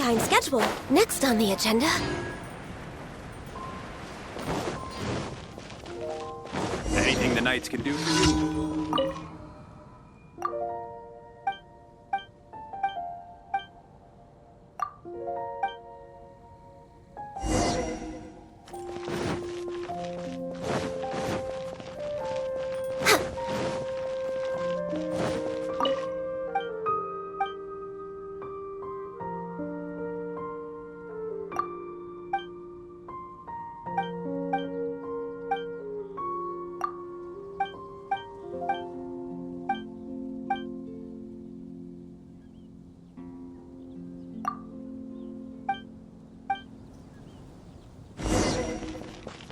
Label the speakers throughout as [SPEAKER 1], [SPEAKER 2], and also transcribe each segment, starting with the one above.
[SPEAKER 1] behind schedule. Next on the agenda.
[SPEAKER 2] Anything the knights can do for you?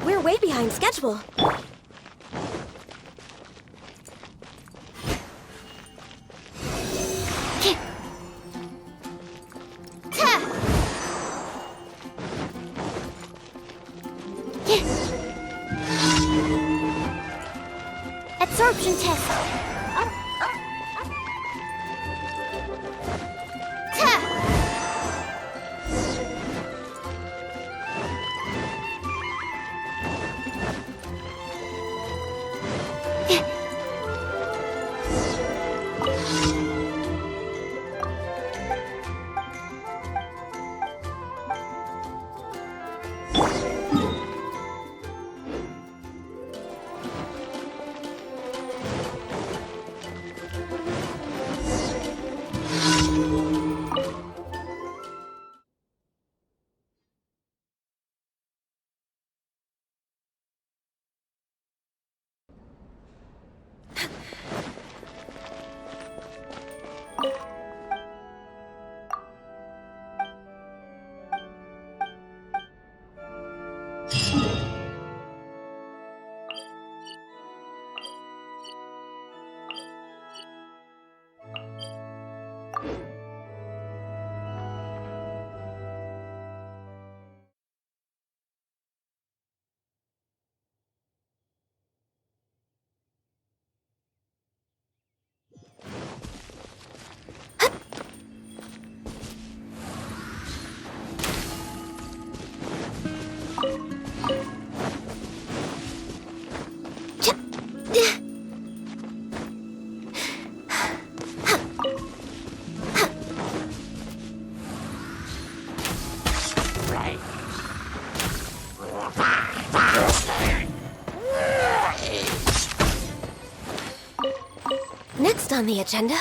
[SPEAKER 1] We're way behind schedule. Absorption test. Next on the agenda.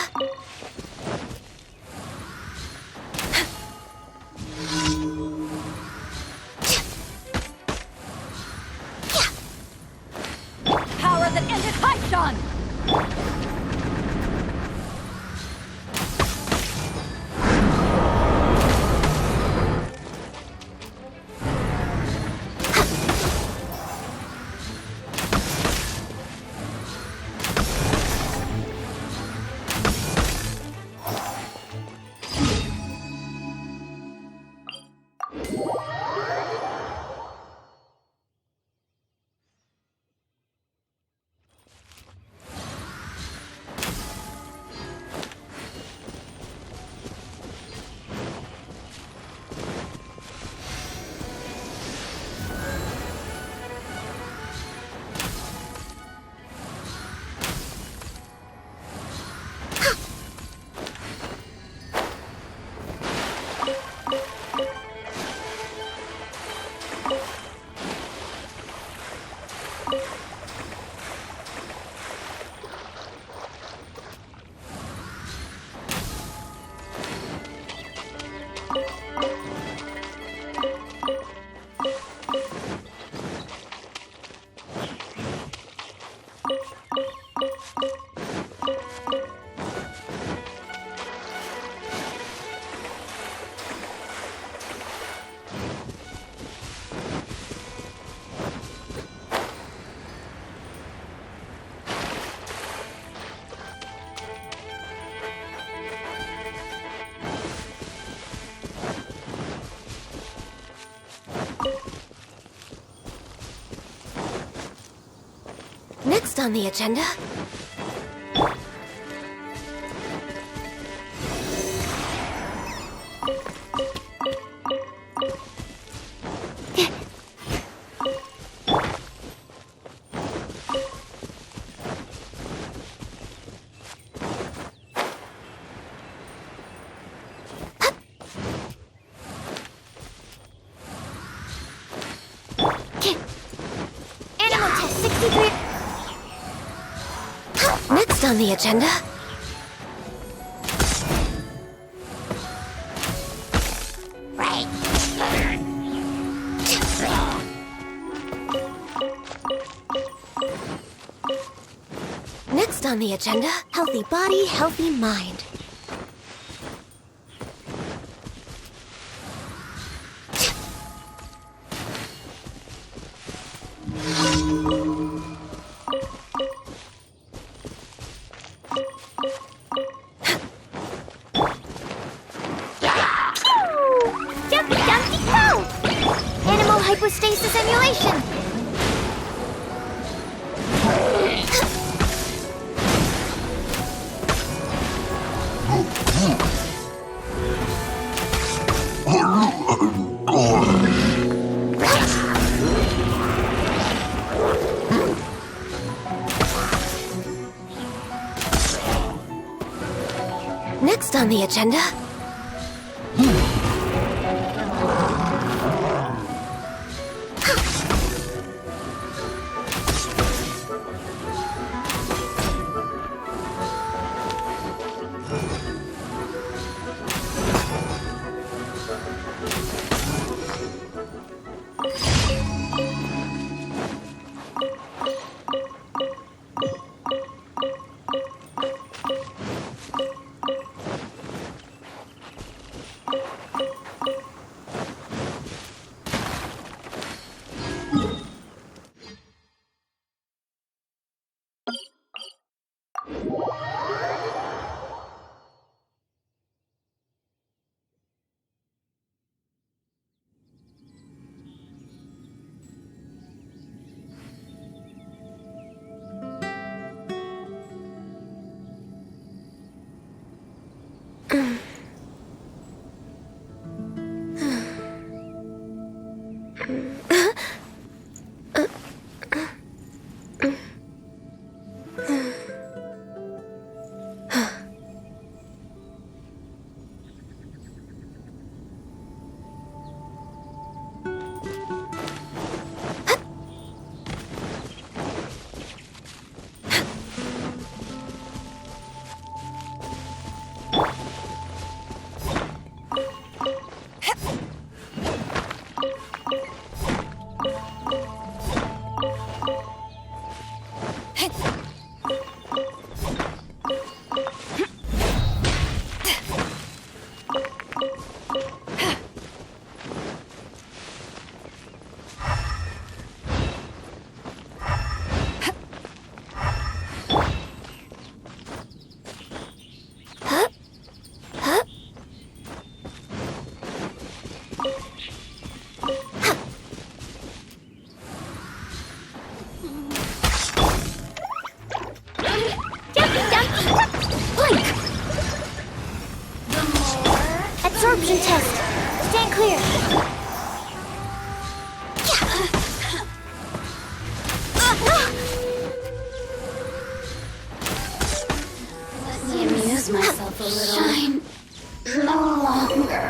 [SPEAKER 3] Power that ended Haishan!
[SPEAKER 1] Next on the agenda. 63. Next on the agenda. Right. Next on the agenda, healthy body, healthy mind. Jumpy Dumpty Go! Animal hypostasis emulation! Next on the agenda. Absorption test. Stand clear.
[SPEAKER 4] Let me amuse myself a little. Shine no longer.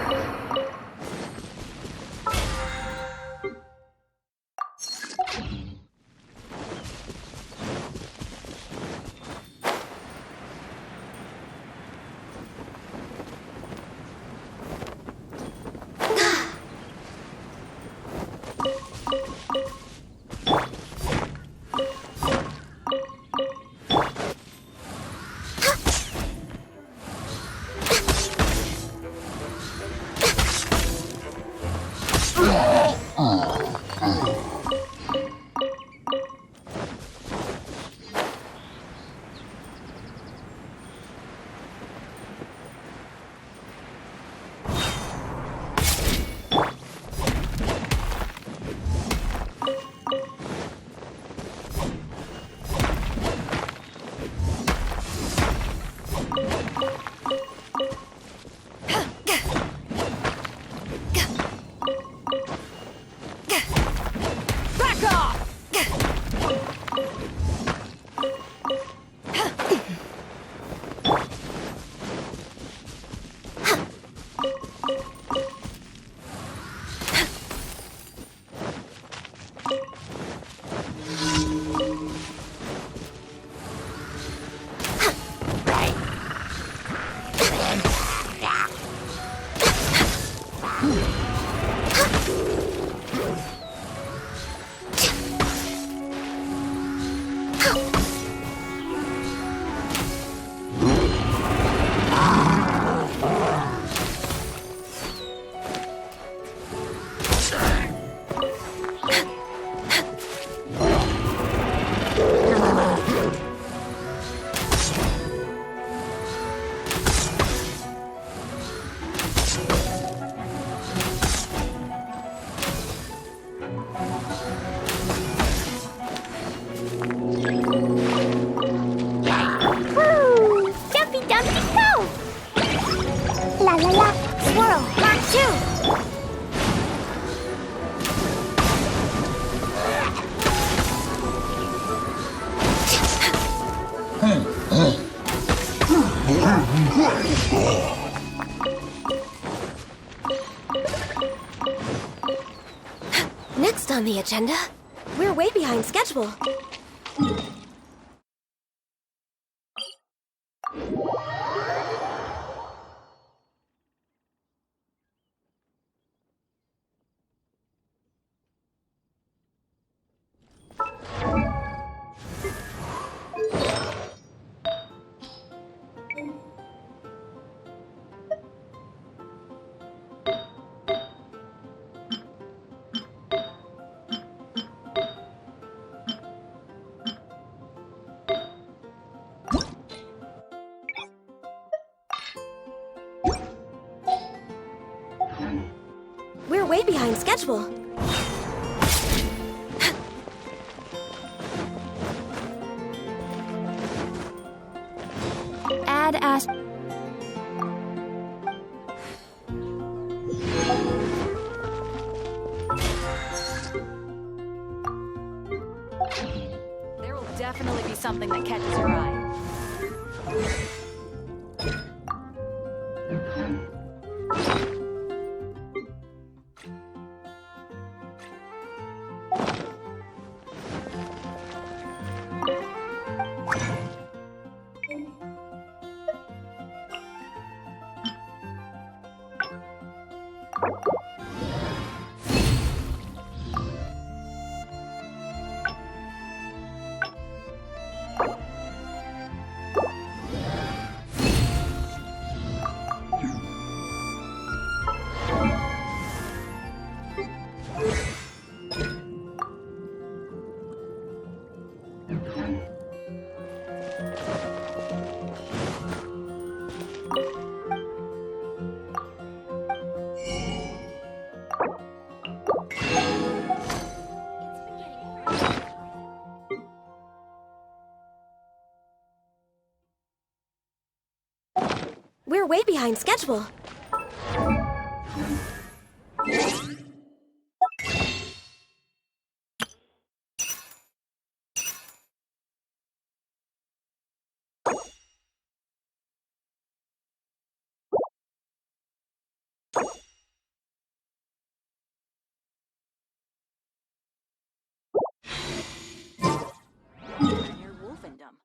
[SPEAKER 1] Next on the agenda, we're way behind schedule. We're way behind schedule.
[SPEAKER 3] Add as... There will definitely be something that catches your eye.
[SPEAKER 1] We're way behind schedule.
[SPEAKER 3] Near Wolfendom.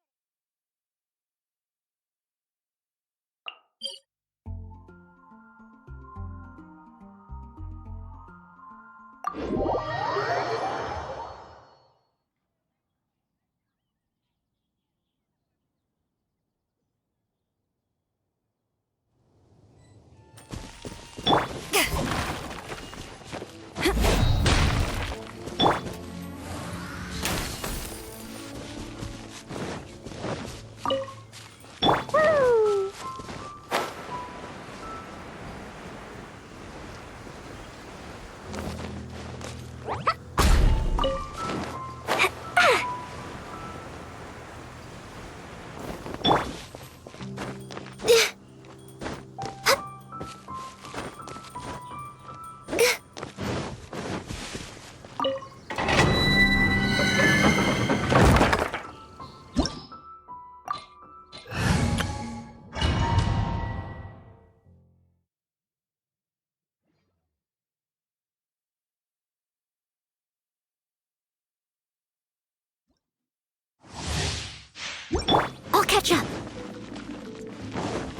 [SPEAKER 1] I'll catch up.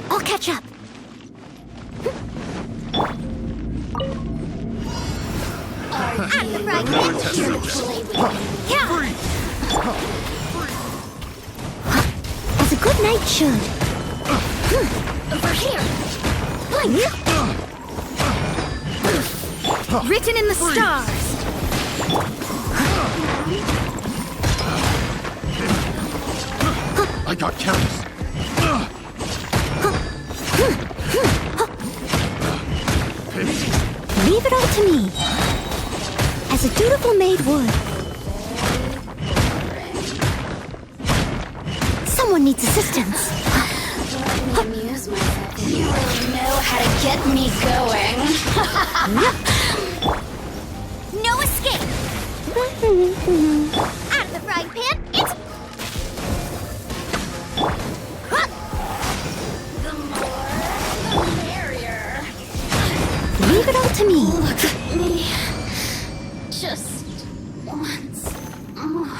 [SPEAKER 1] I'll catch up.
[SPEAKER 4] At the right
[SPEAKER 2] Another
[SPEAKER 4] time.
[SPEAKER 2] test
[SPEAKER 4] Here to
[SPEAKER 2] subject.
[SPEAKER 4] play with you.
[SPEAKER 1] As a good knight should.
[SPEAKER 4] Over here.
[SPEAKER 1] Written in the stars.
[SPEAKER 2] I got careless.
[SPEAKER 1] Leave it all to me. As a dutiful maid would. Someone needs assistance.
[SPEAKER 4] Let me amuse myself. You really know how to get me going.
[SPEAKER 1] No escape. Out of the frying pan, it's...
[SPEAKER 4] The more, the merrier.
[SPEAKER 1] Leave it all to me.
[SPEAKER 4] Look at me. Just once more.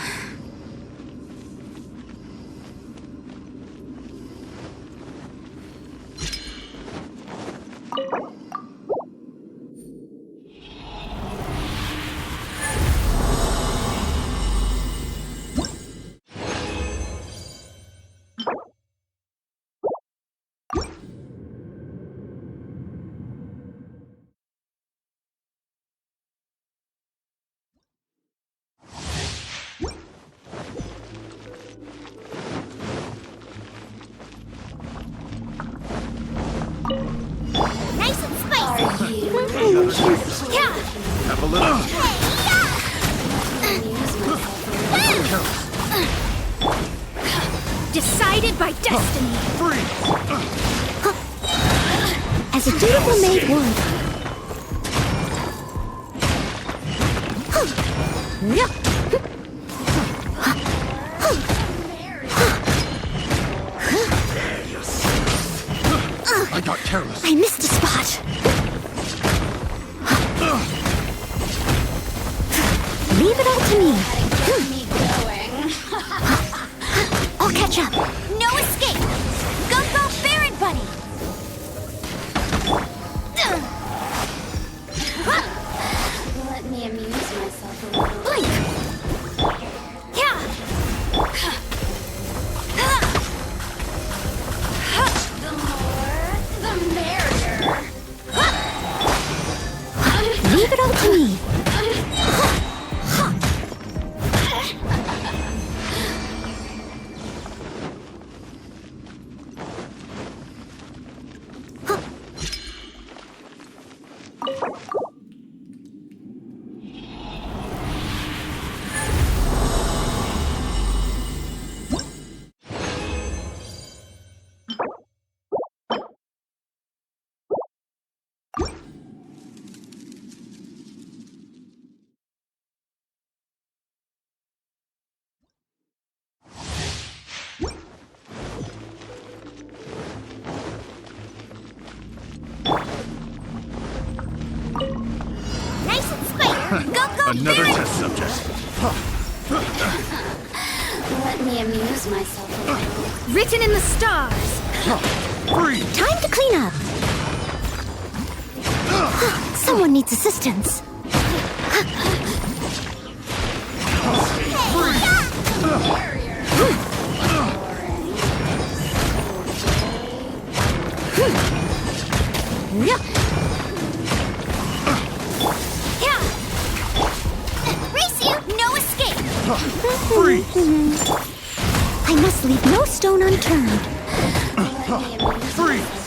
[SPEAKER 1] Nice and spicy. Yeah.
[SPEAKER 2] Have a little.
[SPEAKER 1] Decided by destiny.
[SPEAKER 2] Freeze!
[SPEAKER 1] As a dutiful maid would.
[SPEAKER 2] I got careless.
[SPEAKER 1] I missed a spot. Leave it all to me.
[SPEAKER 4] Me going.
[SPEAKER 1] I'll catch up. No escape. Go, go, Baron Bunny.
[SPEAKER 4] Let me amuse myself a little.
[SPEAKER 1] Blink. Yeah.
[SPEAKER 4] The more, the merrier.
[SPEAKER 1] Leave it all to me. Nice and spicy. Go, go,
[SPEAKER 2] Another
[SPEAKER 1] Baron.
[SPEAKER 2] test subject.
[SPEAKER 4] Let me amuse myself a little.
[SPEAKER 1] Written in the stars.
[SPEAKER 2] Freeze!
[SPEAKER 1] Time to clean up. Someone needs assistance. Race you, no escape.
[SPEAKER 2] Freeze!
[SPEAKER 1] I must leave no stone unturned.
[SPEAKER 2] Freeze!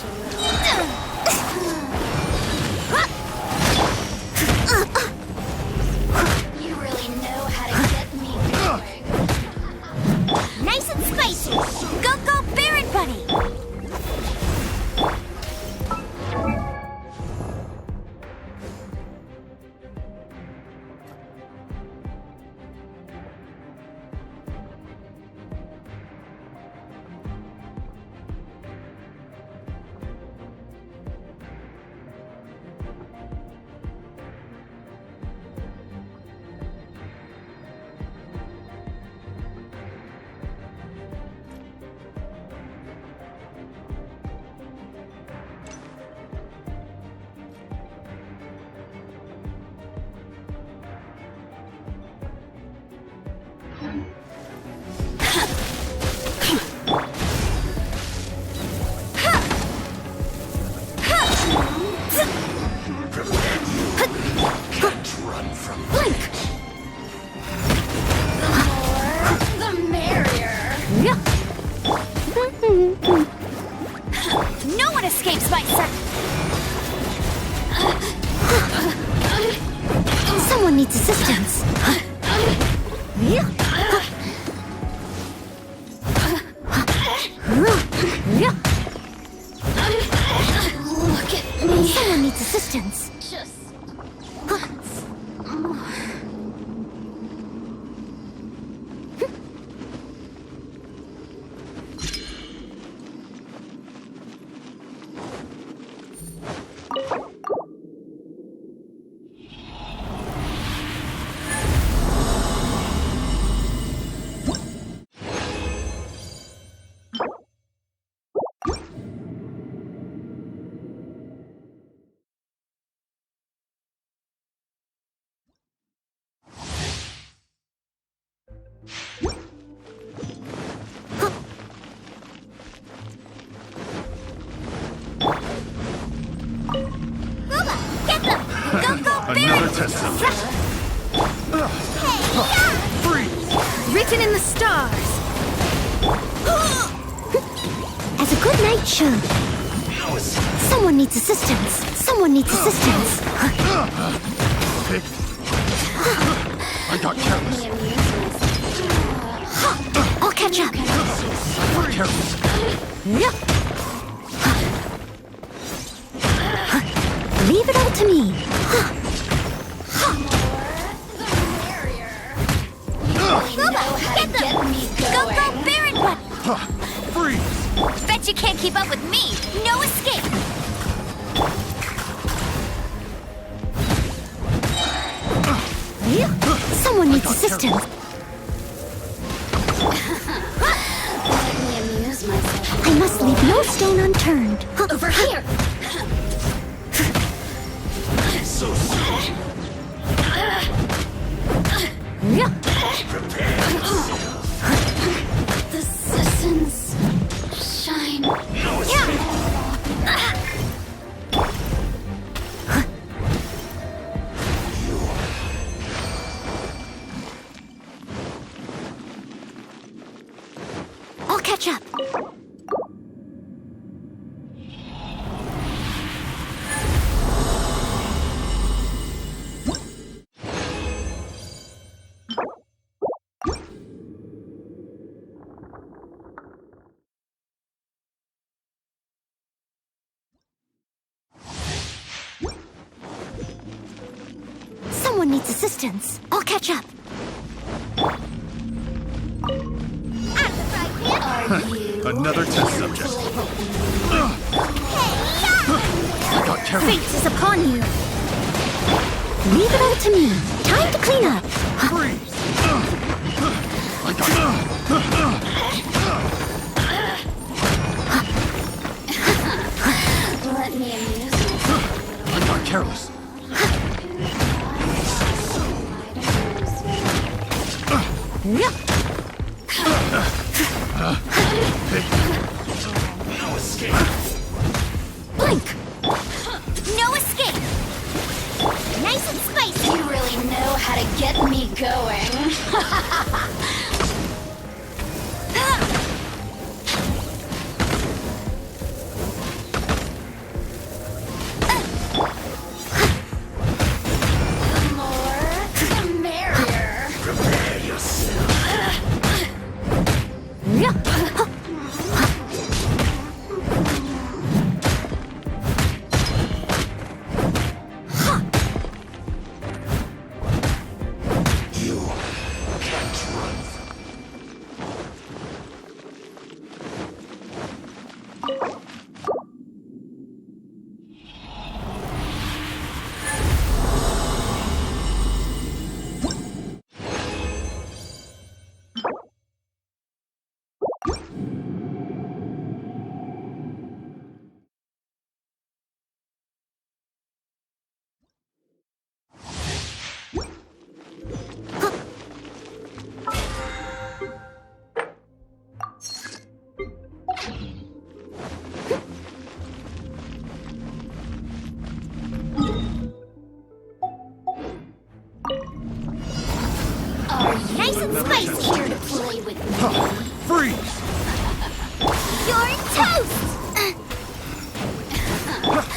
[SPEAKER 4] You really know how to get me going.
[SPEAKER 1] Nice and spicy. Go, go, Baron Bunny. Blink.
[SPEAKER 4] The merrier.
[SPEAKER 1] No one escapes my sight. Someone needs assistance.
[SPEAKER 4] Look at me.
[SPEAKER 1] Someone needs assistance.
[SPEAKER 4] Just once more.
[SPEAKER 1] Booba, get them! Go, go,
[SPEAKER 2] Another
[SPEAKER 1] Barret!
[SPEAKER 2] test subject. Freeze!
[SPEAKER 1] Written in the stars. As a good night should. Someone needs assistance. Someone needs assistance.
[SPEAKER 2] I got careless.
[SPEAKER 1] I'll catch up.
[SPEAKER 2] I got careless.
[SPEAKER 1] Leave it all to me. Get them! Go, go, Barret one!
[SPEAKER 2] Freeze!
[SPEAKER 1] Bet you can't keep up with me. No escape. Someone needs assistance.
[SPEAKER 4] Let me amuse myself.
[SPEAKER 1] I must leave no stone unturned.
[SPEAKER 4] Over here.
[SPEAKER 2] So soon.
[SPEAKER 4] The citizens shine.
[SPEAKER 1] I'll catch up. Someone needs assistance. I'll catch up.
[SPEAKER 2] Another test subject. I got careless.
[SPEAKER 1] Fate is upon you. Leave it all to me. Time to clean up.
[SPEAKER 2] Freeze! I got
[SPEAKER 4] Let me amuse myself.
[SPEAKER 2] I got careless. No escape.
[SPEAKER 1] Blink. No escape. Nice and spicy.
[SPEAKER 4] You really know how to get me going. The more, the merrier.
[SPEAKER 2] Prepare yourself. You can't run.
[SPEAKER 1] Nice and spicy.
[SPEAKER 4] Here to play with me.
[SPEAKER 2] Freeze!
[SPEAKER 1] You're toast.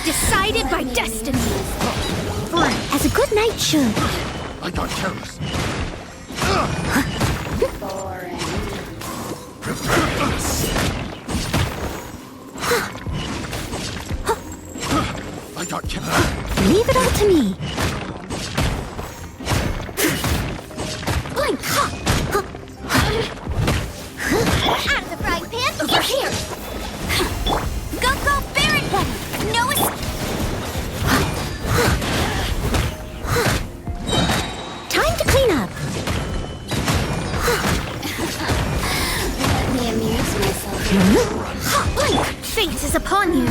[SPEAKER 1] Decided by destiny.
[SPEAKER 2] Freeze!
[SPEAKER 1] As a good night should.
[SPEAKER 2] I got careless.
[SPEAKER 4] Boring.
[SPEAKER 2] Prepare yourself. I got careless.
[SPEAKER 1] Leave it all to me. Blink. Out of the frying pan.
[SPEAKER 4] Over here.
[SPEAKER 1] Go, go, Barret one. No escape. Time to clean up.
[SPEAKER 4] Let me amuse myself.
[SPEAKER 1] Blink. Fate is upon you.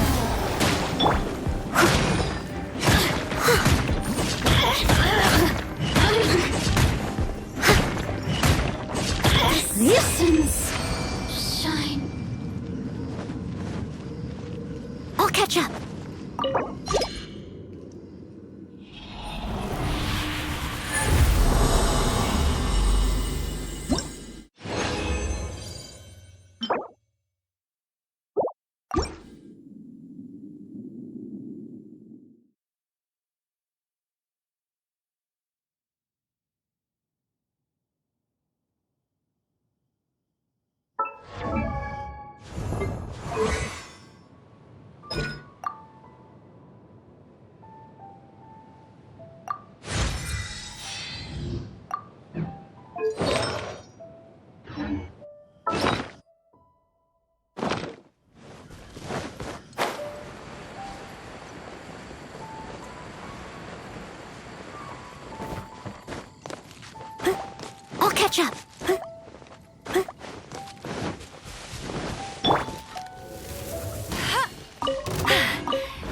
[SPEAKER 1] I'll catch up.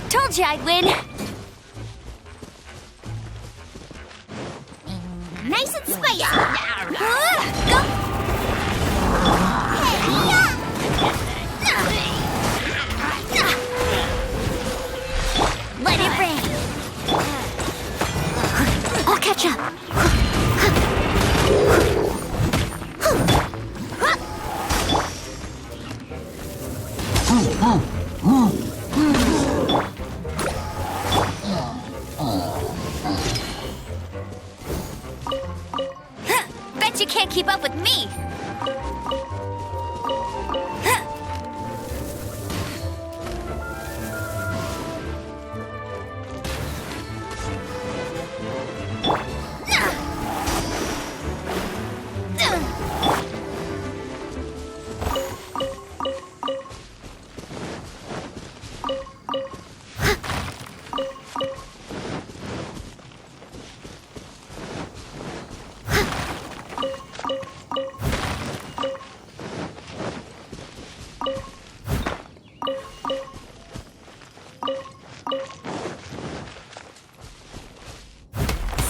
[SPEAKER 3] Told you I'd win.
[SPEAKER 1] Nice and spicy.
[SPEAKER 3] Go.
[SPEAKER 1] Let it rain. I'll catch up.
[SPEAKER 3] Bet you can't keep up with me.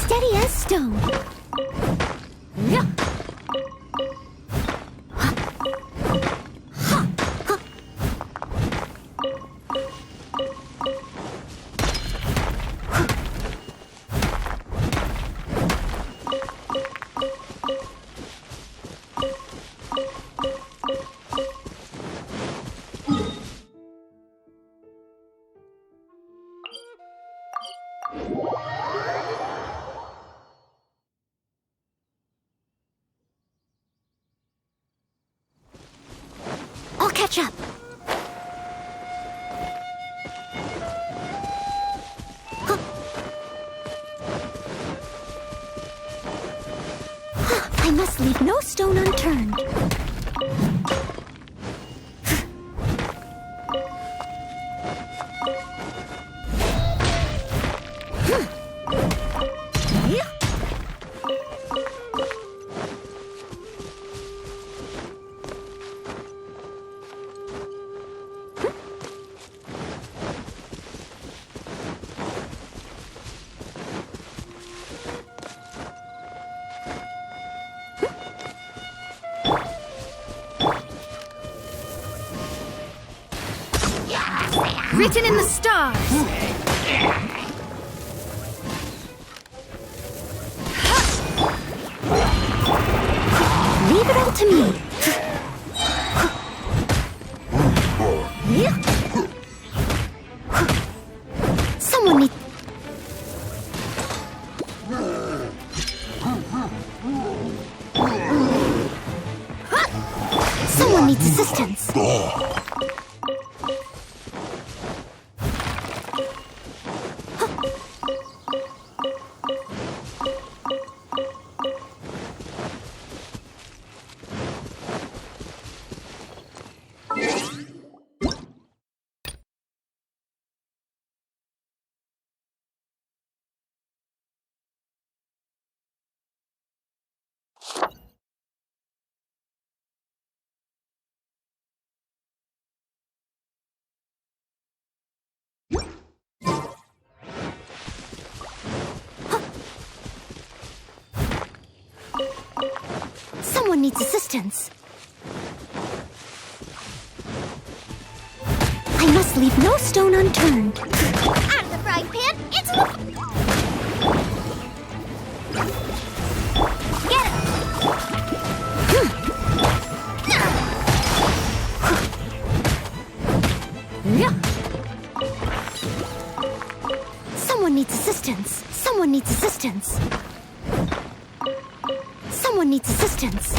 [SPEAKER 1] Steady as stone. I'll catch up. I must leave no stone unturned.
[SPEAKER 3] Written in the stars.
[SPEAKER 1] Leave it all to me. Someone needs... Someone needs assistance. Someone needs assistance. I must leave no stone unturned. Out of the frying pan, into the... Get it! Someone needs assistance. Someone needs assistance. Someone needs assistance.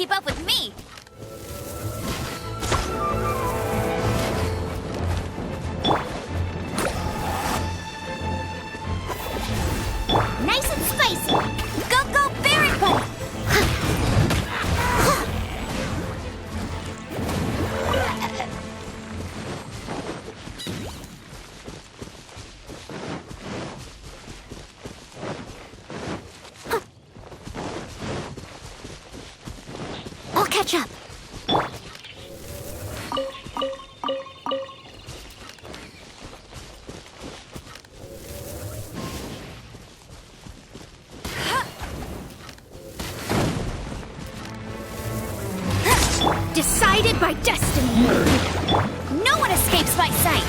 [SPEAKER 3] keep up with me.
[SPEAKER 1] Nice and spicy.
[SPEAKER 3] Go, go, Barret Buddy!
[SPEAKER 1] I'll catch up.
[SPEAKER 3] Decided by destiny. No one escapes my sight.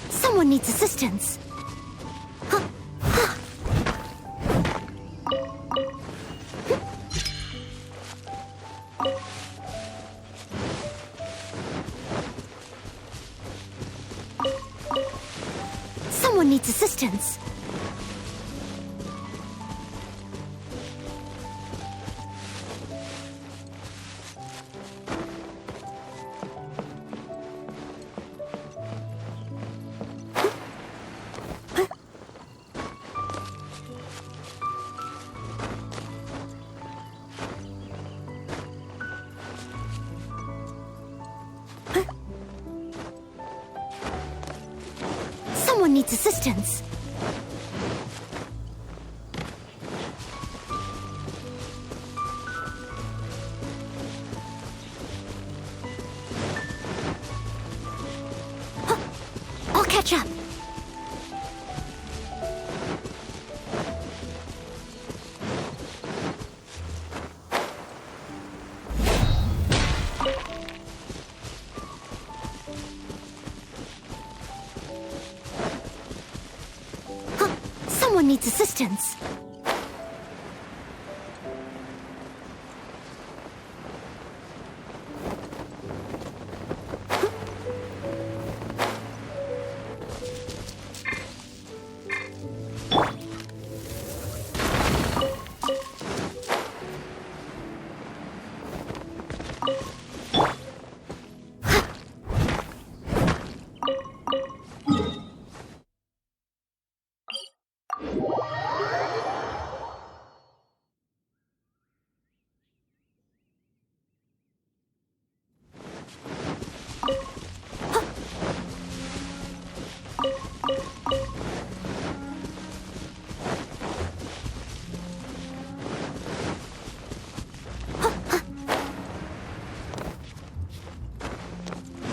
[SPEAKER 1] Someone needs assistance. Someone needs assistance. Someone needs assistance. I'll catch up. Someone needs assistance.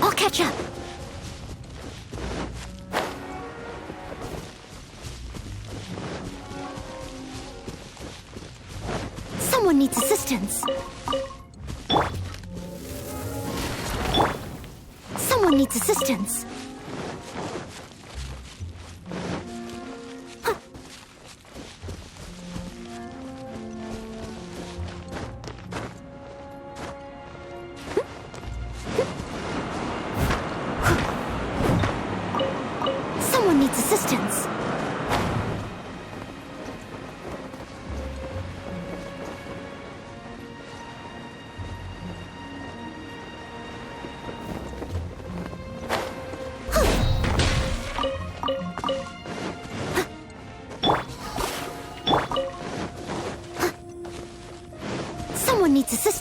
[SPEAKER 1] I'll catch up. Someone needs assistance. Someone needs assistance. Someone needs assistance.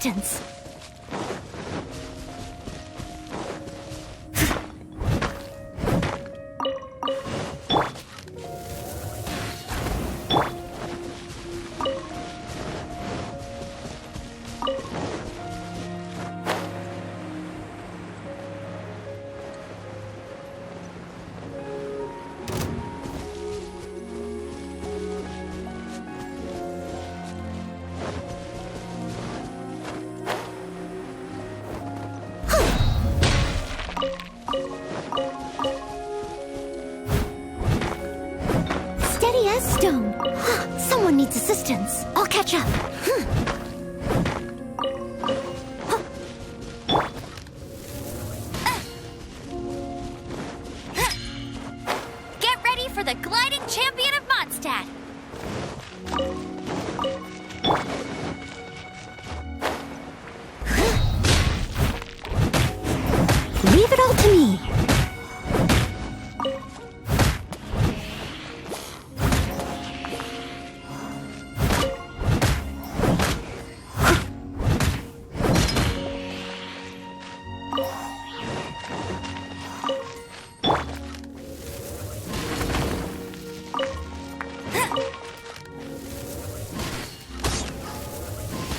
[SPEAKER 1] assistance. Steady as stone. Someone needs assistance. I'll catch up.
[SPEAKER 3] Get ready for the gliding champion of Mondstadt.
[SPEAKER 1] Leave it all to me.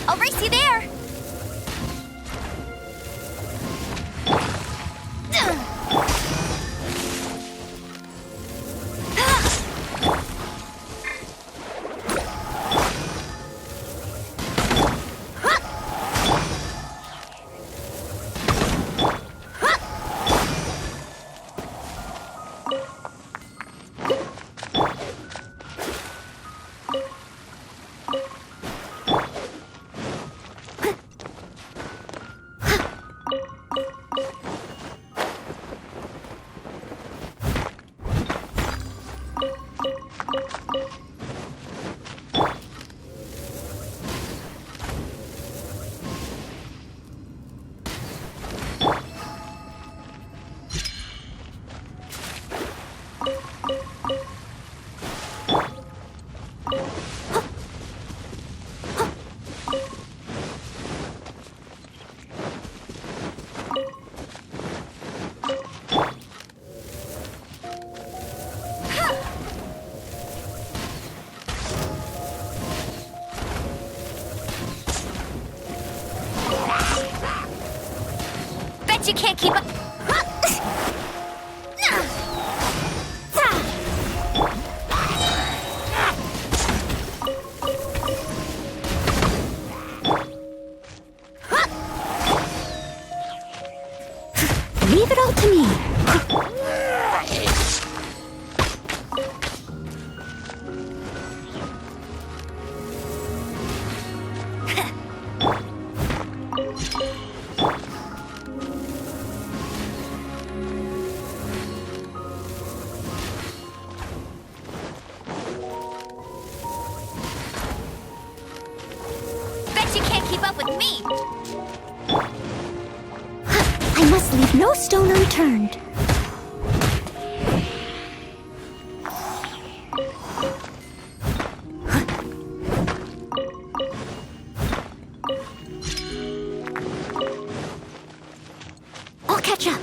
[SPEAKER 3] I'll race you there. Bet you can't keep up.
[SPEAKER 1] Leave it all to me.
[SPEAKER 3] Bet you can't keep up with me.
[SPEAKER 1] I must leave no stone unturned. I'll catch up.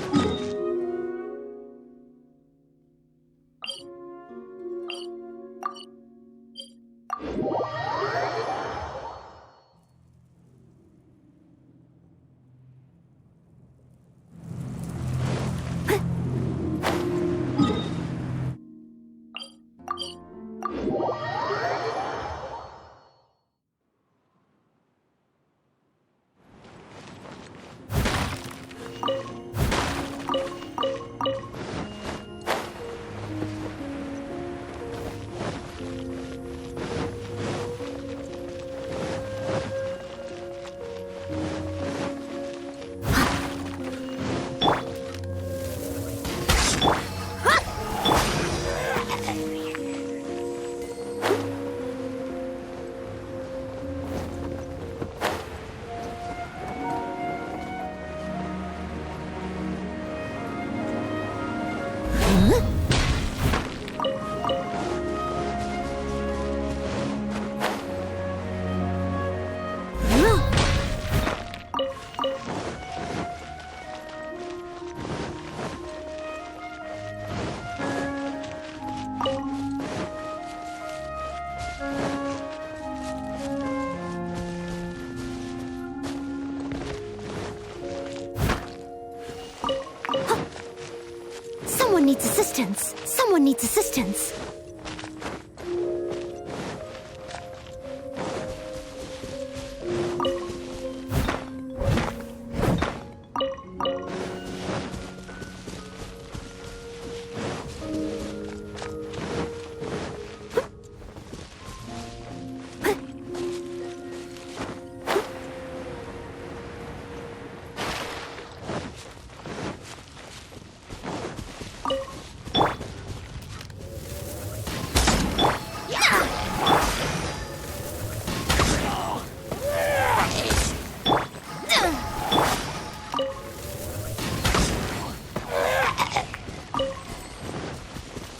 [SPEAKER 1] needs assistance. Someone needs assistance.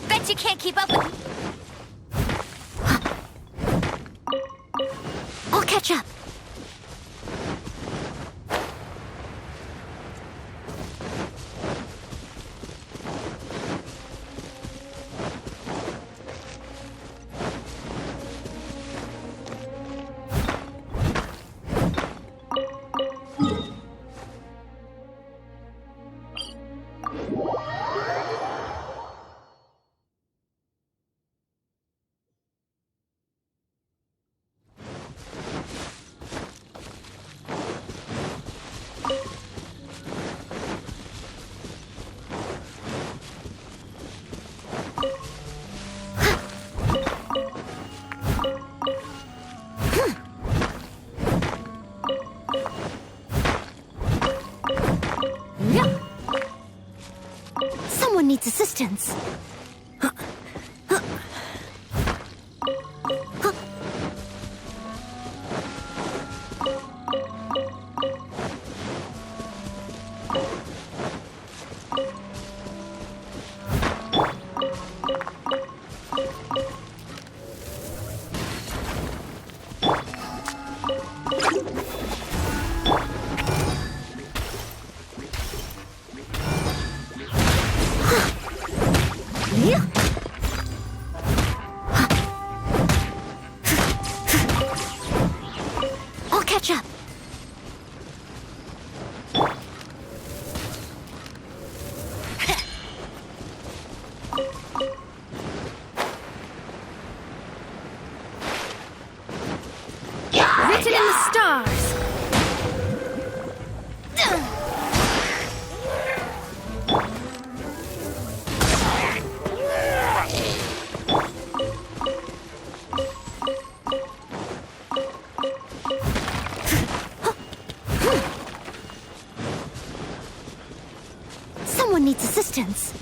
[SPEAKER 3] Bet you can't keep up with.
[SPEAKER 1] I'll catch up. Someone needs assistance. I'll catch up.
[SPEAKER 3] Written in the stars.
[SPEAKER 1] Someone needs assistance.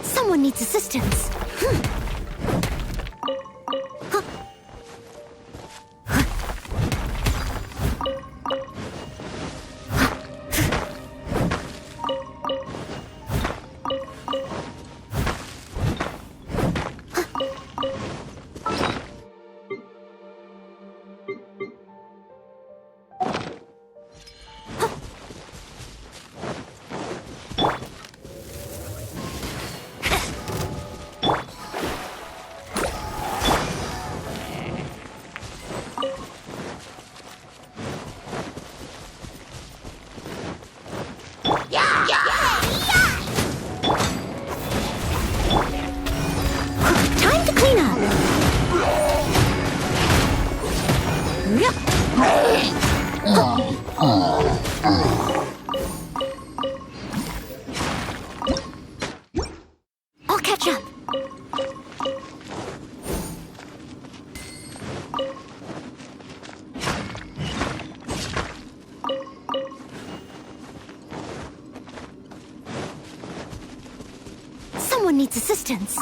[SPEAKER 1] Someone needs assistance. I'll catch up. Someone needs assistance.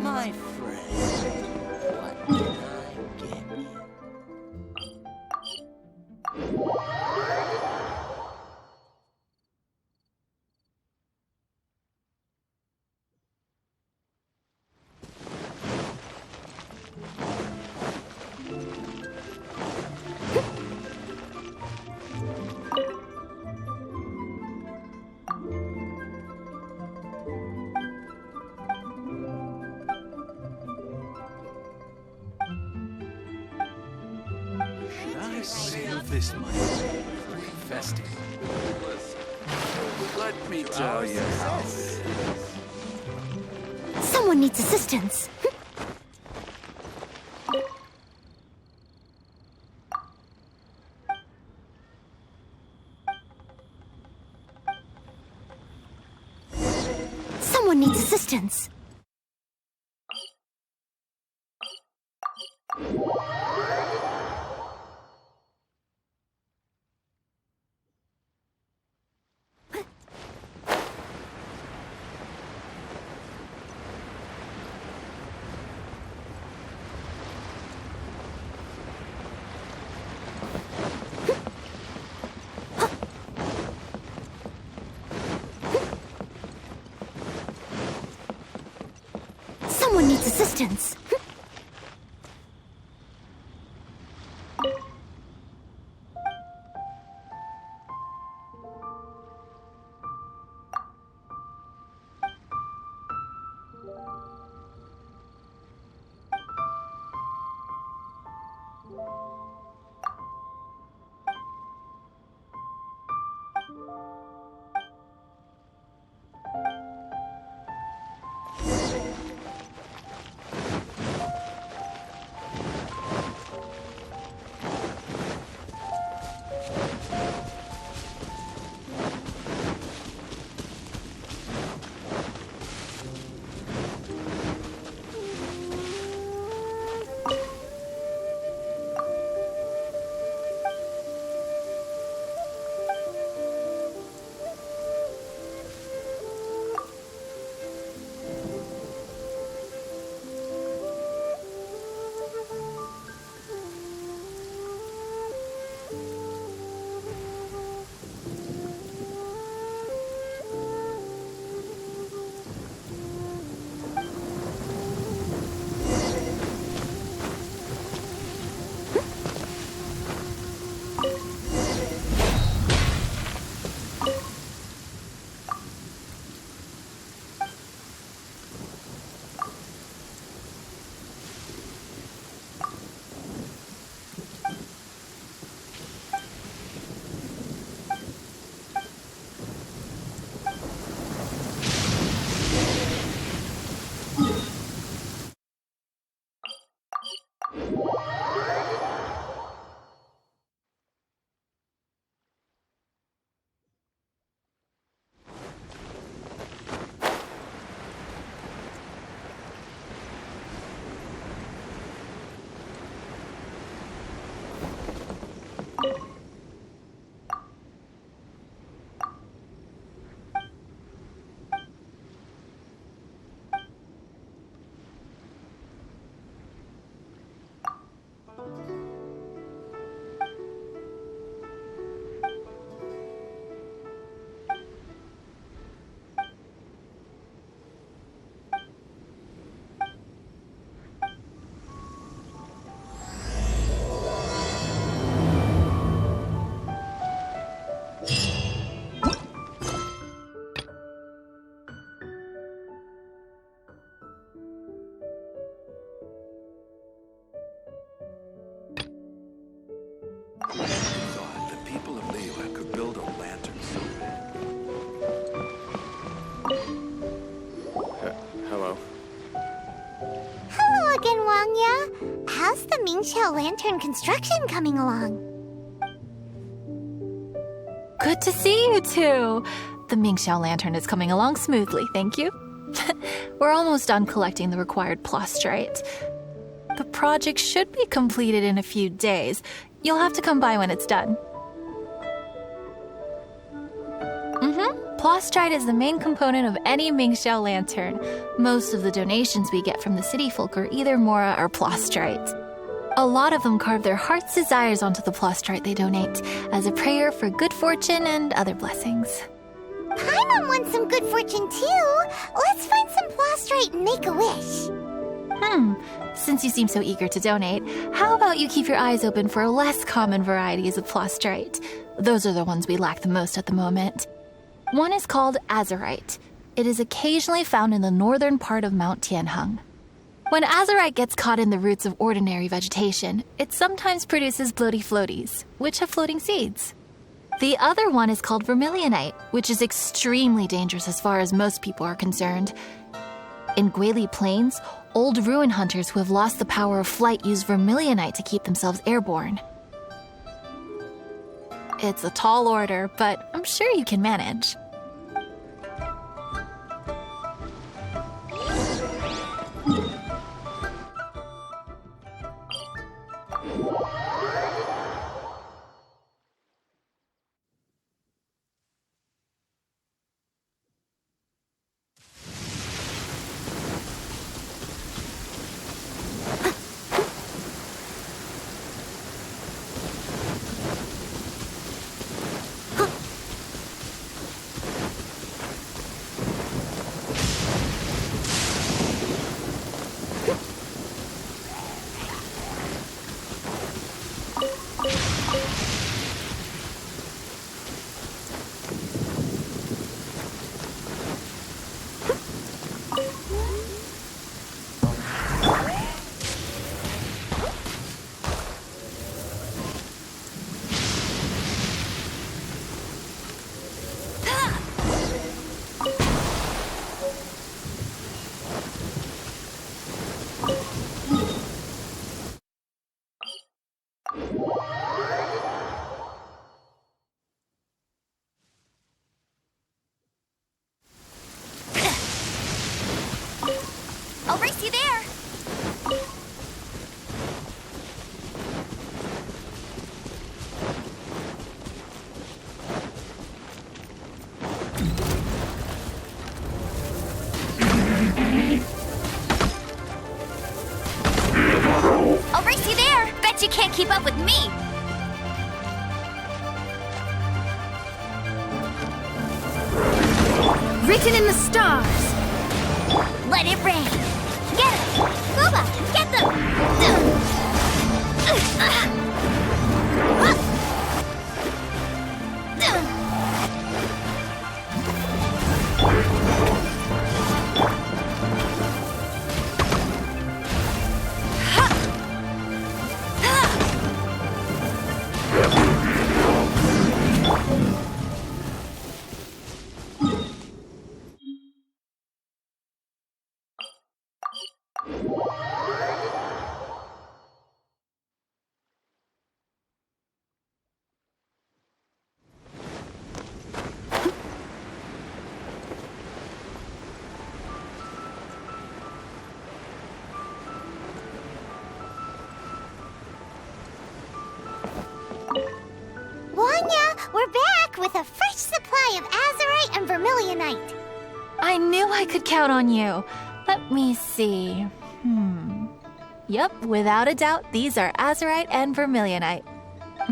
[SPEAKER 5] My friend, what can I get you?
[SPEAKER 2] I save this money for a festival. Let me tell you how it is.
[SPEAKER 1] Someone needs assistance. Someone needs assistance. Someone needs assistance. Ming-Xiao Lantern construction coming along.
[SPEAKER 6] Good to see you two. The Ming-Xiao Lantern is coming along smoothly, thank you. We're almost done collecting the required plastrite. The project should be completed in a few days. You'll have to come by when it's done. Plastrite is the main component of any Ming-Xiao Lantern. Most of the donations we get from the city folk are either Mora or plastrite. A lot of them carve their heart's desires onto the plastrite they donate as a prayer for good fortune and other blessings.
[SPEAKER 1] Paimon wants some good fortune too. Let's find some plastrite and make a wish.
[SPEAKER 6] Since you seem so eager to donate, how about you keep your eyes open for less common varieties of plastrite? Those are the ones we lack the most at the moment. One is called azurite. It is occasionally found in the northern part of Mount Tianheng. When azurite gets caught in the roots of ordinary vegetation, it sometimes produces bloaty floaties, which have floating seeds. The other one is called vermilionite, which is extremely dangerous as far as most people are concerned. In Guili Plains, old ruin hunters who have lost the power of flight use vermilionite to keep themselves airborne. It's a tall order, but I'm sure you can manage.
[SPEAKER 3] I'll race you there. I'll race you there. Bet you can't keep up with me.
[SPEAKER 1] Written in the stars.
[SPEAKER 3] Let it rain. Get them! Booba, get them!
[SPEAKER 1] Wanya, we're back with a fresh supply of azurite and vermilionite.
[SPEAKER 6] I knew I could count on you. Let me see. Yep, without a doubt, these are azurite and vermilionite.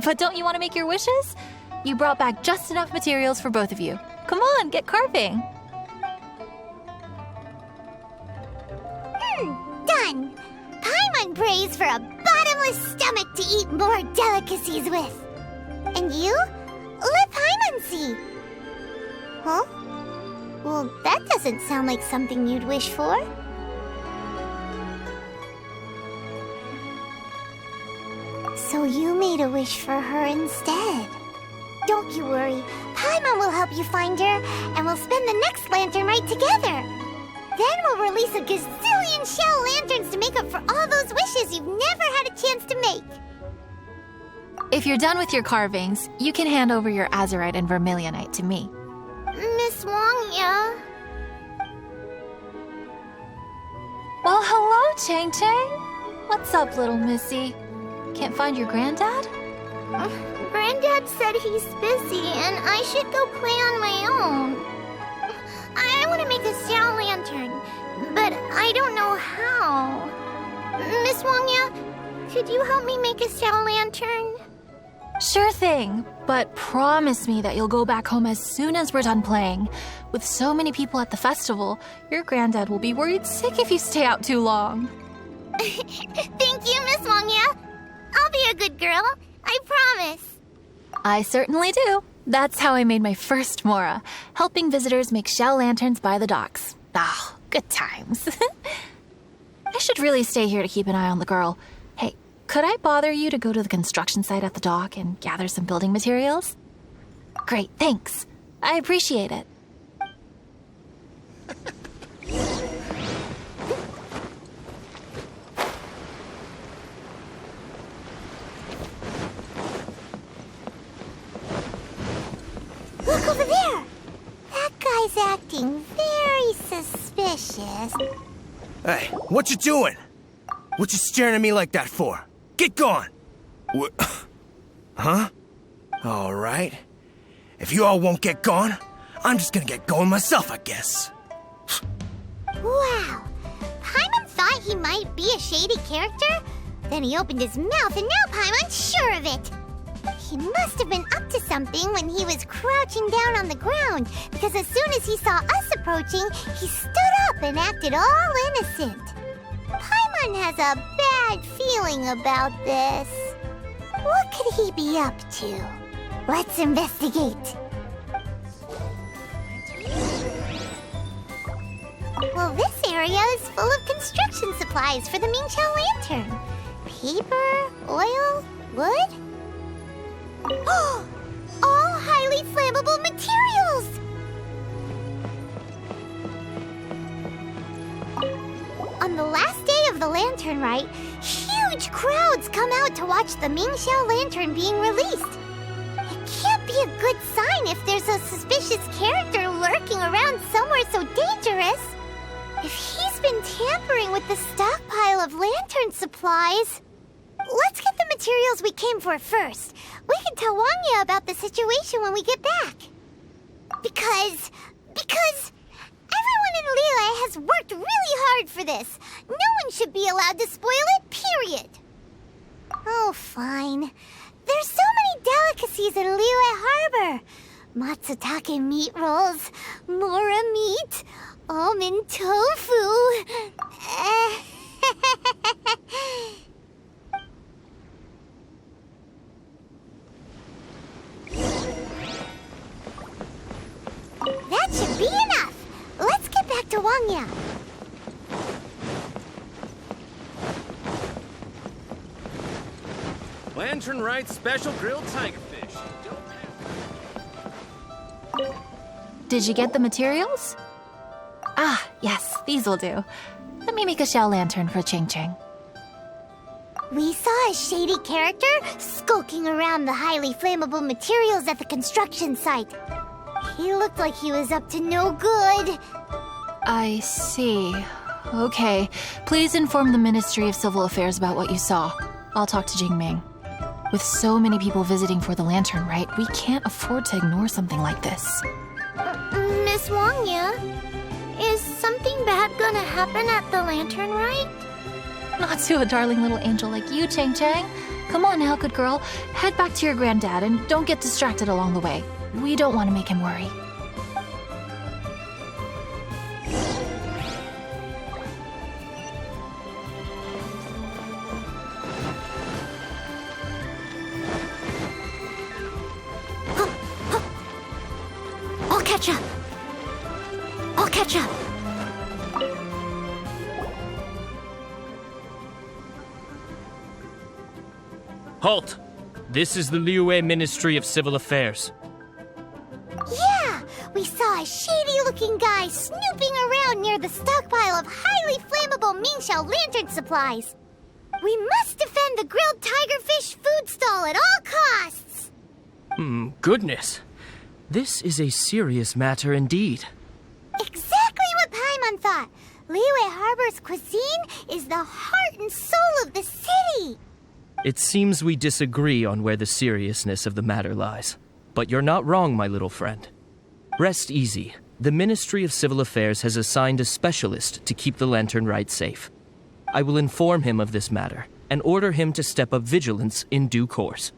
[SPEAKER 6] But don't you want to make your wishes? You brought back just enough materials for both of you. Come on, get carving.
[SPEAKER 1] Done. Paimon prays for a bottomless stomach to eat more delicacies with. And you? Let Paimon see. Huh? Well, that doesn't sound like something you'd wish for. So you made a wish for her instead. Don't you worry. Paimon will help you find her, and we'll spend the next lantern rite together. Then we'll release a gazillion shell lanterns to make up for all those wishes you've never had a chance to make.
[SPEAKER 6] If you're done with your carvings, you can hand over your azurite and vermilionite to me.
[SPEAKER 1] Miss Wong, yeah?
[SPEAKER 6] Well, hello, Chang Chang. What's up, little missy? Can't find your granddad?
[SPEAKER 1] Granddad said he's busy and I should go play on my own. I want to make a shell lantern, but I don't know how. Miss Wongya, could you help me make a shell lantern?
[SPEAKER 6] Sure thing, but promise me that you'll go back home as soon as we're done playing. With so many people at the festival, your granddad will be worried sick if you stay out too long.
[SPEAKER 1] Thank you, Miss Wongya. I'll be a good girl. I promise.
[SPEAKER 6] I certainly do. That's how I made my first Mora, helping visitors make shell lanterns by the docks. Ah, good times. I should really stay here to keep an eye on the girl. Hey, could I bother you to go to the construction site at the dock and gather some building materials? Great, thanks. I appreciate it.
[SPEAKER 1] Look over there. That guy's acting very suspicious.
[SPEAKER 7] Hey, what you doing? What you staring at me like that for? Get gone! What? Huh? All right. If you all won't get gone, I'm just gonna get going myself, I guess.
[SPEAKER 1] Wow. Paimon thought he might be a shady character? Then he opened his mouth and now Paimon's sure of it. He must have been up to something when he was crouching down on the ground, because as soon as he saw us approaching, he stood up and acted all innocent. Paimon has a bad feeling about this. What could he be up to? Let's investigate. Well, this area is full of construction supplies for the Mingqiao lantern. Paper, oil, wood. All highly flammable materials! On the last day of the lantern rite, huge crowds come out to watch the Mingqiao lantern being released. It can't be a good sign if there's a suspicious character lurking around somewhere so dangerous. If he's been tampering with the stockpile of lantern supplies... Let's get the materials we came for first. We can tell Wangya about the situation when we get back. Because everyone in Liyue has worked really hard for this. No one should be allowed to spoil it, period. Oh, fine. There's so many delicacies in Liyue Harbor. Matsutake meat rolls, mora meat, almond tofu. That should be enough. Let's get back to Wangya.
[SPEAKER 8] Lantern Rite special grilled tigerfish.
[SPEAKER 6] Did you get the materials? Ah, yes, these will do. Let me make a shell lantern for Ching Ching.
[SPEAKER 1] We saw a shady character skulking around the highly flammable materials at the construction site. He looked like he was up to no good.
[SPEAKER 6] I see. Okay, please inform the Ministry of Civil Affairs about what you saw. I'll talk to Jingming. With so many people visiting for the lantern, right? We can't afford to ignore something like this.
[SPEAKER 1] Miss Wangya, is something bad gonna happen at the lantern rite?
[SPEAKER 6] Not to a darling little angel like you, Chang Chang. Come on now, good girl. Head back to your granddad and don't get distracted along the way. We don't want to make him worry.
[SPEAKER 1] I'll catch up. I'll catch up.
[SPEAKER 9] Halt! This is the Liyue Ministry of Civil Affairs.
[SPEAKER 1] Yeah, we saw saw a shady-looking guy snooping around near the stockpile of highly flammable Mingxiao lantern supplies. We must defend the grilled tigerfish food stall at all costs!
[SPEAKER 9] Goodness. This is a serious matter indeed.
[SPEAKER 1] Exactly what Paimon thought. Liyue Harbor's cuisine is the heart and soul of the city.
[SPEAKER 9] It seems we disagree on where the seriousness of the matter lies. But you're not wrong, my little friend. Rest easy. The Ministry of Civil Affairs has assigned a specialist to keep the Lantern Rite safe. I will inform him of this matter and order him to step up vigilance in due course.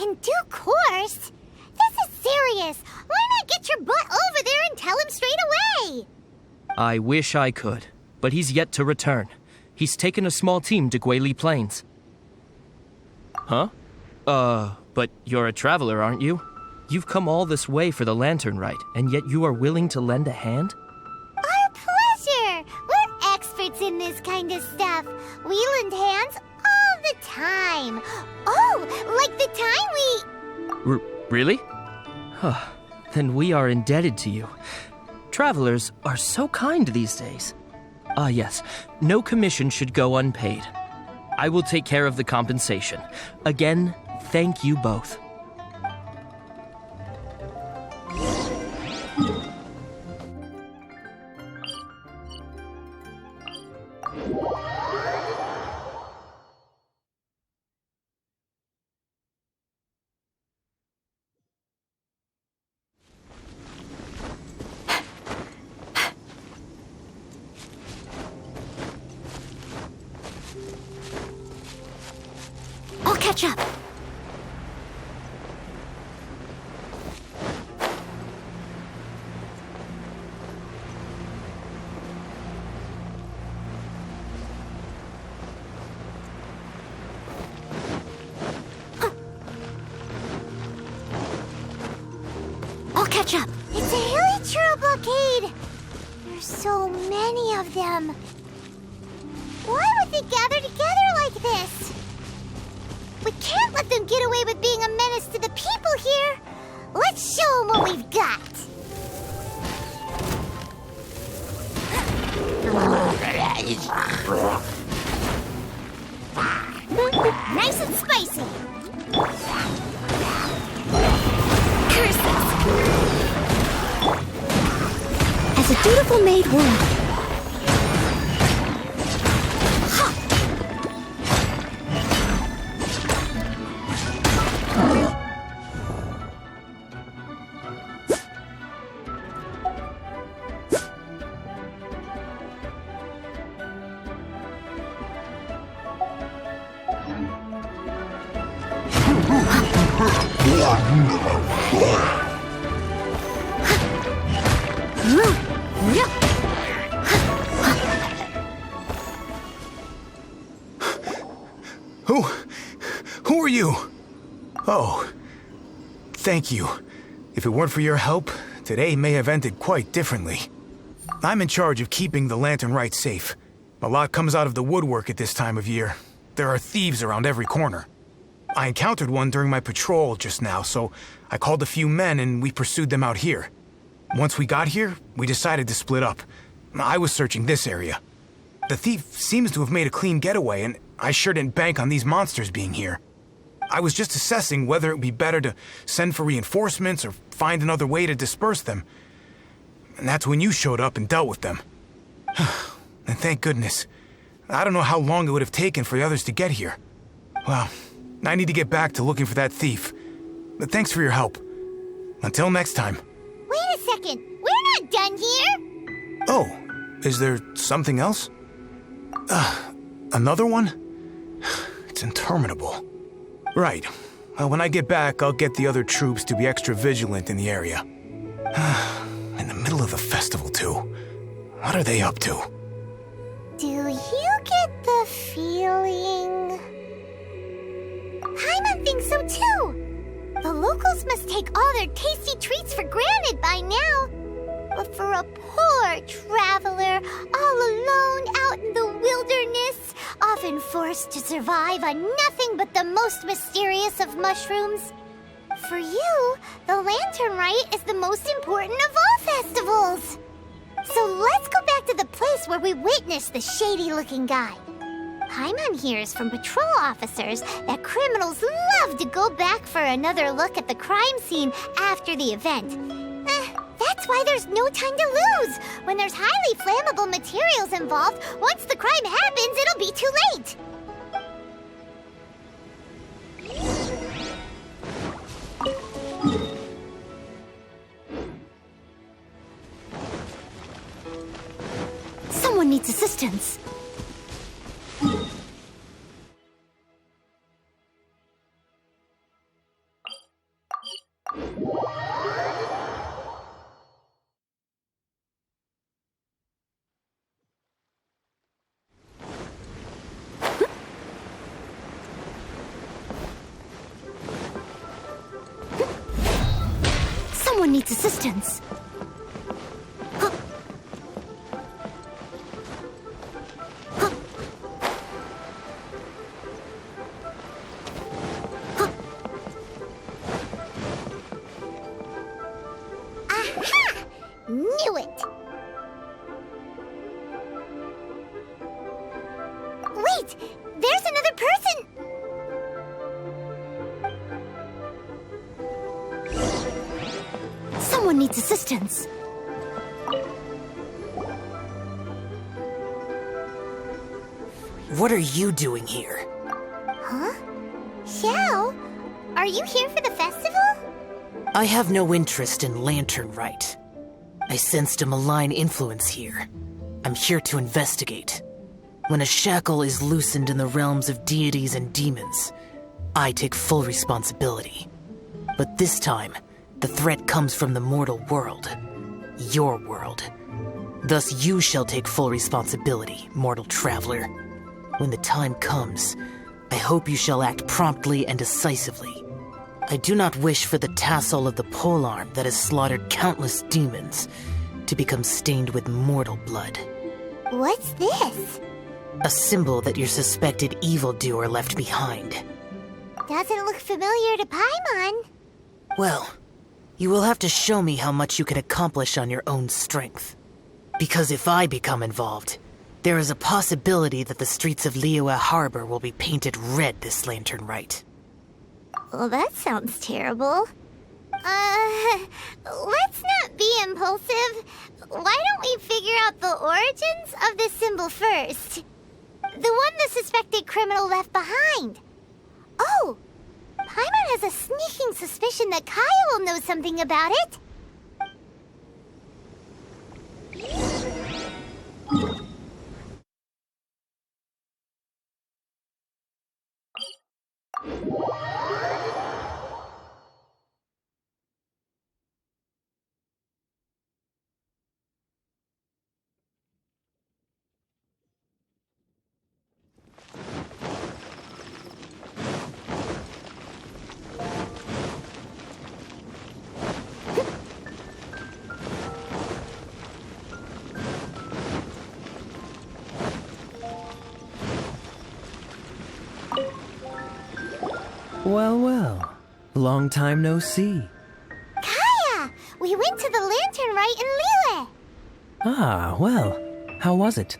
[SPEAKER 1] In due course? This is serious. Why not get your butt over there and tell him straight away?
[SPEAKER 9] I wish I could, but he's yet to return. He's taken a small team to Guili Plains. Huh? But you're a traveler, aren't you? You've come all this way for the Lantern Rite, and yet you are willing to lend a hand?
[SPEAKER 1] Our pleasure! We're experts in this kind of stuff. We lend hands all the time. Oh, like the time we...
[SPEAKER 9] Really? Huh. Then we are indebted to you. Travelers are so kind these days. Ah, yes. No commission should go unpaid. I will take care of the compensation. Again, thank you both.
[SPEAKER 1] I'll catch up. I'll catch up. It's a hilly churro blockade. There's so many of them. Why would they gather together like this? We can't let them get away with being a menace to the people here. Let's show them what we've got. Nice and spicy. Curses. As a dutiful maid would.
[SPEAKER 7] Who are you? Oh, thank you. If it weren't for your help, today may have ended quite differently. I'm in charge of keeping the Lantern Rite safe. A lot comes out of the woodwork at this time of year. There are thieves around every corner. I encountered one during my patrol just now, so I called a few men and we pursued them out here. Once we got here, we decided to split up. I was searching this area. The thief seems to have made a clean getaway, and I sure didn't bank on these monsters being here. I was just assessing whether it would be better to send for reinforcements or find another way to disperse them. And that's when you showed up and dealt with them. And thank goodness. I don't know how long it would have taken for the others to get here. Well, I need to get back to looking for that thief. But thanks for your help. Until next time.
[SPEAKER 1] Wait a second. We're not done here.
[SPEAKER 7] Oh, is there something else? Another one? It's interminable. Right. When I get back, I'll get the other troops to be extra vigilant in the area. In the middle of the festival, too. What are they up to?
[SPEAKER 1] Do you get the feeling... Paimon thinks so too. The locals must take all their tasty treats for granted by now. But for a poor traveler, all alone out in the wilderness, often forced to survive on nothing but the most mysterious of mushrooms, For you, the Lantern Rite is the most important of all festivals. So let's go back to the place where we witnessed the shady-looking guy. Paimon hears from patrol officers that criminals love to go back for another look at the crime scene after the event. That's why there's no time to lose. When there's highly flammable materials involved, once the crime happens, it'll be too late. Someone needs assistance. Someone needs assistance. Aha! Knew it! Wait! There's another person! Someone needs assistance.
[SPEAKER 10] What are you doing here?
[SPEAKER 1] Huh? Xiao, are you here for the festival?
[SPEAKER 10] I have no interest in Lantern Rite. I sensed a malign influence here. I'm here to investigate. When a shackle is loosened in the realms of deities and demons, I take full responsibility. But this time, the threat comes from the mortal world. Your world. Thus you shall take full responsibility, mortal traveler. When the time comes, I hope you shall act promptly and decisively. I do not wish for the tassel of the polearm that has slaughtered countless demons to become stained with mortal blood.
[SPEAKER 1] What's this?
[SPEAKER 10] A symbol that your suspected evildoer left behind.
[SPEAKER 1] Doesn't look familiar to Paimon.
[SPEAKER 10] Well, you will have to show me how much you can accomplish on your own strength. Because if I become involved, there is a possibility that the streets of Liyue Harbor will be painted red this Lantern Rite.
[SPEAKER 1] Well, that sounds terrible. Let's not be impulsive. Why don't we figure out the origins of this symbol first? The one the suspected criminal left behind. Oh! Paimon has a sneaking suspicion that Kaya will know something about it.
[SPEAKER 11] Well, well. Long time no see.
[SPEAKER 1] Kaya! We went to the Lantern Rite in Liyue.
[SPEAKER 11] Ah, well. How was it?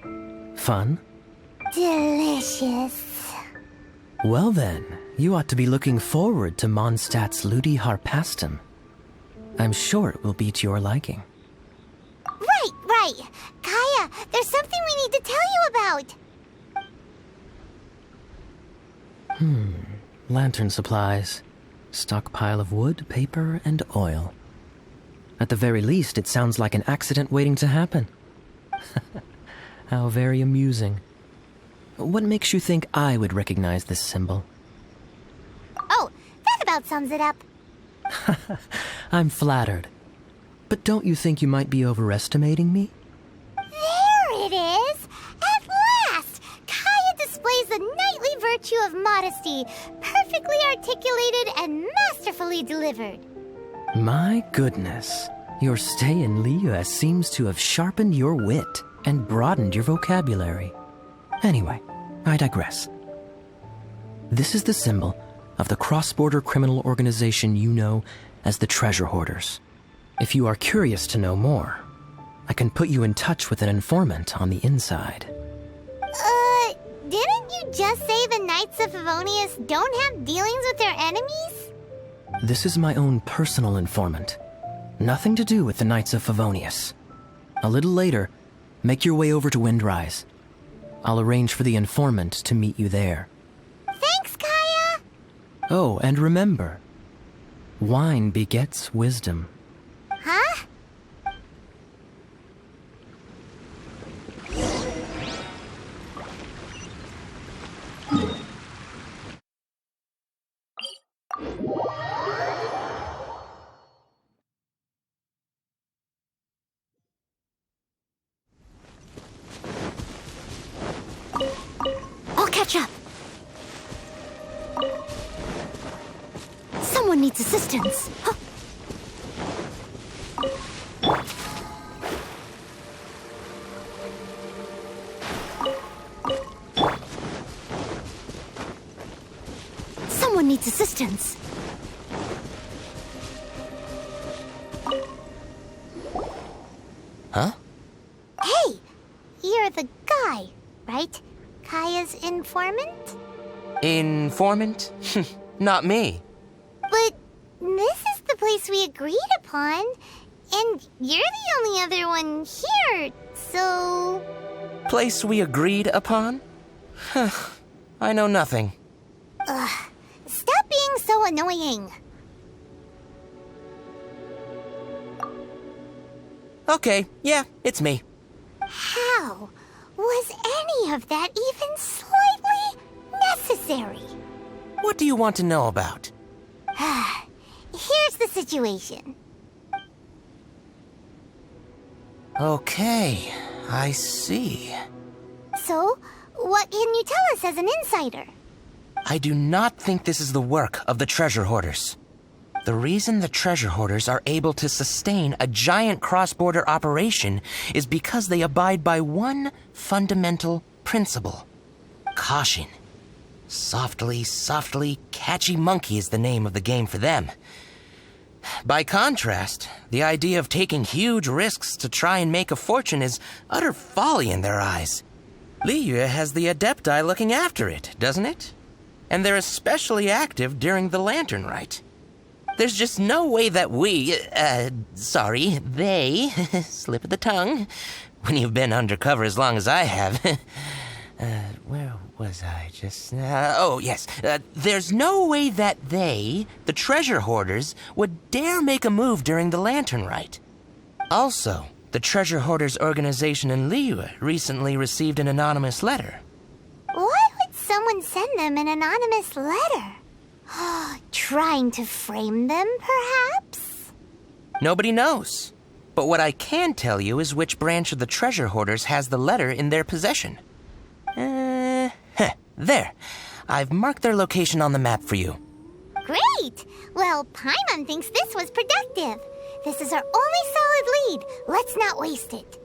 [SPEAKER 11] Fun?
[SPEAKER 1] Delicious.
[SPEAKER 11] Well then, you ought to be looking forward to Mondstadt's Ludi Harpastum. I'm sure it will be to your liking.
[SPEAKER 1] Right. Kaya, there's something we need to tell you about.
[SPEAKER 11] Lantern supplies. Stockpile of wood, paper, and oil. At the very least, it sounds like an accident waiting to happen. How very amusing. What makes you think I would recognize this symbol?
[SPEAKER 1] Oh, that about sums it up.
[SPEAKER 11] I'm flattered. But don't you think you might be overestimating me?
[SPEAKER 1] There it is! At last! Kaya displays the knightly virtue of modesty, perfectly articulated and masterfully delivered.
[SPEAKER 11] My goodness. Your stay in Liyue seems to have sharpened your wit and broadened your vocabulary. Anyway, I digress. This is the symbol of the cross-border criminal organization you know as the Treasure Hoarders. If you are curious to know more, I can put you in touch with an informant on the inside.
[SPEAKER 1] Didn't you just say the Knights of Favonius don't have dealings with their enemies?
[SPEAKER 11] This is my own personal informant. Nothing to do with the Knights of Favonius. A little later, make your way over to Windrise. I'll arrange for the informant to meet you there.
[SPEAKER 1] Thanks, Kaya!
[SPEAKER 11] Oh, and remember, wine begets wisdom.
[SPEAKER 1] Huh?
[SPEAKER 6] I'll catch up. Someone needs assistance. Huh. Someone needs assistance.
[SPEAKER 5] Huh?
[SPEAKER 1] Hey! You're the guy, right? Kaya's informant?
[SPEAKER 5] Informant? Not me.
[SPEAKER 1] But this is the place we agreed upon, and you're the only other one here, so...
[SPEAKER 5] Place we agreed upon? I know nothing.
[SPEAKER 1] Stop being so annoying.
[SPEAKER 5] Okay, yeah, it's me.
[SPEAKER 1] How was any of that even slightly necessary?
[SPEAKER 5] What do you want to know about?
[SPEAKER 1] Here's the situation.
[SPEAKER 5] Okay, I see.
[SPEAKER 1] So, what can you tell us as an insider?
[SPEAKER 5] I do not think this is the work of the Treasure Hoarders. The reason the Treasure Hoarders are able to sustain a giant cross-border operation is because they abide by one fundamental principle. Caution. Softly, softly, catchy monkey is the name of the game for them. By contrast, the idea of taking huge risks to try and make a fortune is utter folly in their eyes. Liyue has the Adepti looking after it, doesn't it? And they're especially active during the Lantern Rite. There's just no way that they, slip of the tongue, when you've been undercover as long as I have. Where was I just now? There's no way that they, the Treasure Hoarders, would dare make a move during the Lantern Rite. Also, the Treasure Hoarders organization in Liyue recently received an anonymous letter.
[SPEAKER 1] Why would someone send them an anonymous letter? Trying to frame them, perhaps?
[SPEAKER 5] Nobody knows. But what I can tell you is which branch of the Treasure Hoarders has the letter in their possession. There. I've marked their location on the map for you.
[SPEAKER 1] Great! Well, Paimon thinks this was productive. This is our only solid lead. Let's not waste it.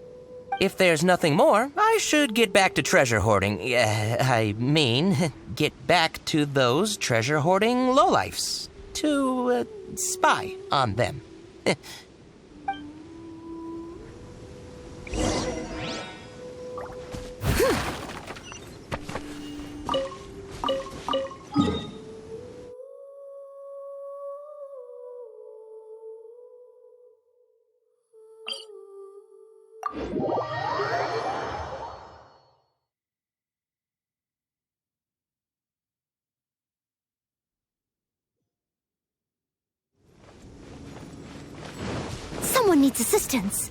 [SPEAKER 5] If there's nothing more, I should get back to treasure hoarding. Get back to those treasure hoarding lowlifes. To, spy on them.
[SPEAKER 6] Someone needs assistance.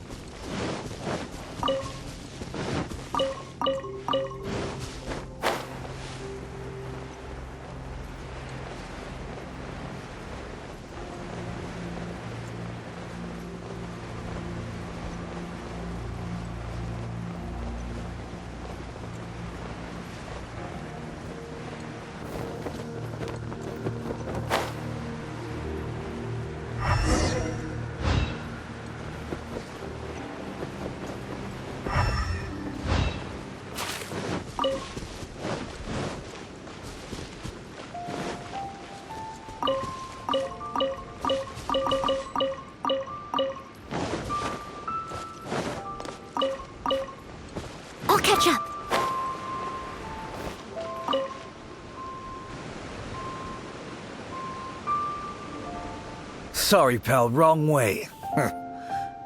[SPEAKER 7] Sorry, pal, wrong way.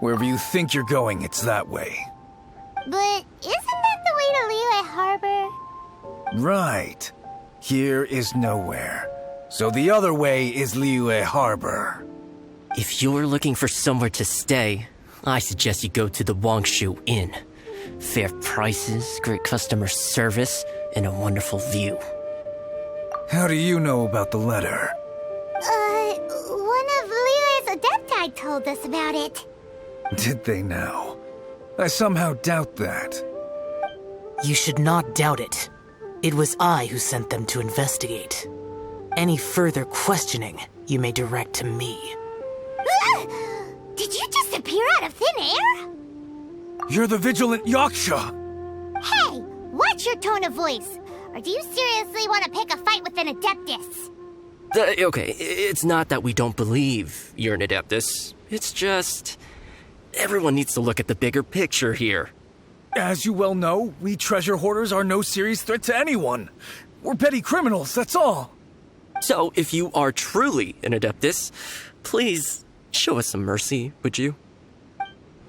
[SPEAKER 7] Wherever you think you're going, it's that way.
[SPEAKER 1] But isn't that the way to Liyue Harbor?
[SPEAKER 7] Right. Here is nowhere. So the other way is Liyue Harbor.
[SPEAKER 5] If you're looking for somewhere to stay, I suggest you go to the Wangshu Inn. Fair prices, great customer service, and a wonderful view.
[SPEAKER 7] How do you know about the letter?
[SPEAKER 1] One of Liyue's Adepti told us about it.
[SPEAKER 7] Did they now? I somehow doubt that.
[SPEAKER 10] You should not doubt it. It was I who sent them to investigate. Any further questioning you may direct to me.
[SPEAKER 1] Did you just appear out of thin air?
[SPEAKER 7] You're the vigilant Yaksha!
[SPEAKER 1] Hey, watch your tone of voice. Or do you seriously want to pick a fight with an Adeptus?
[SPEAKER 5] Okay, it's not that we don't believe you're an Adeptus. It's just... everyone needs to look at the bigger picture here.
[SPEAKER 7] As you well know, we treasure hoarders are no serious threat to anyone. We're petty criminals, that's all.
[SPEAKER 5] So, if you are truly an Adeptus, please show us some mercy, would you?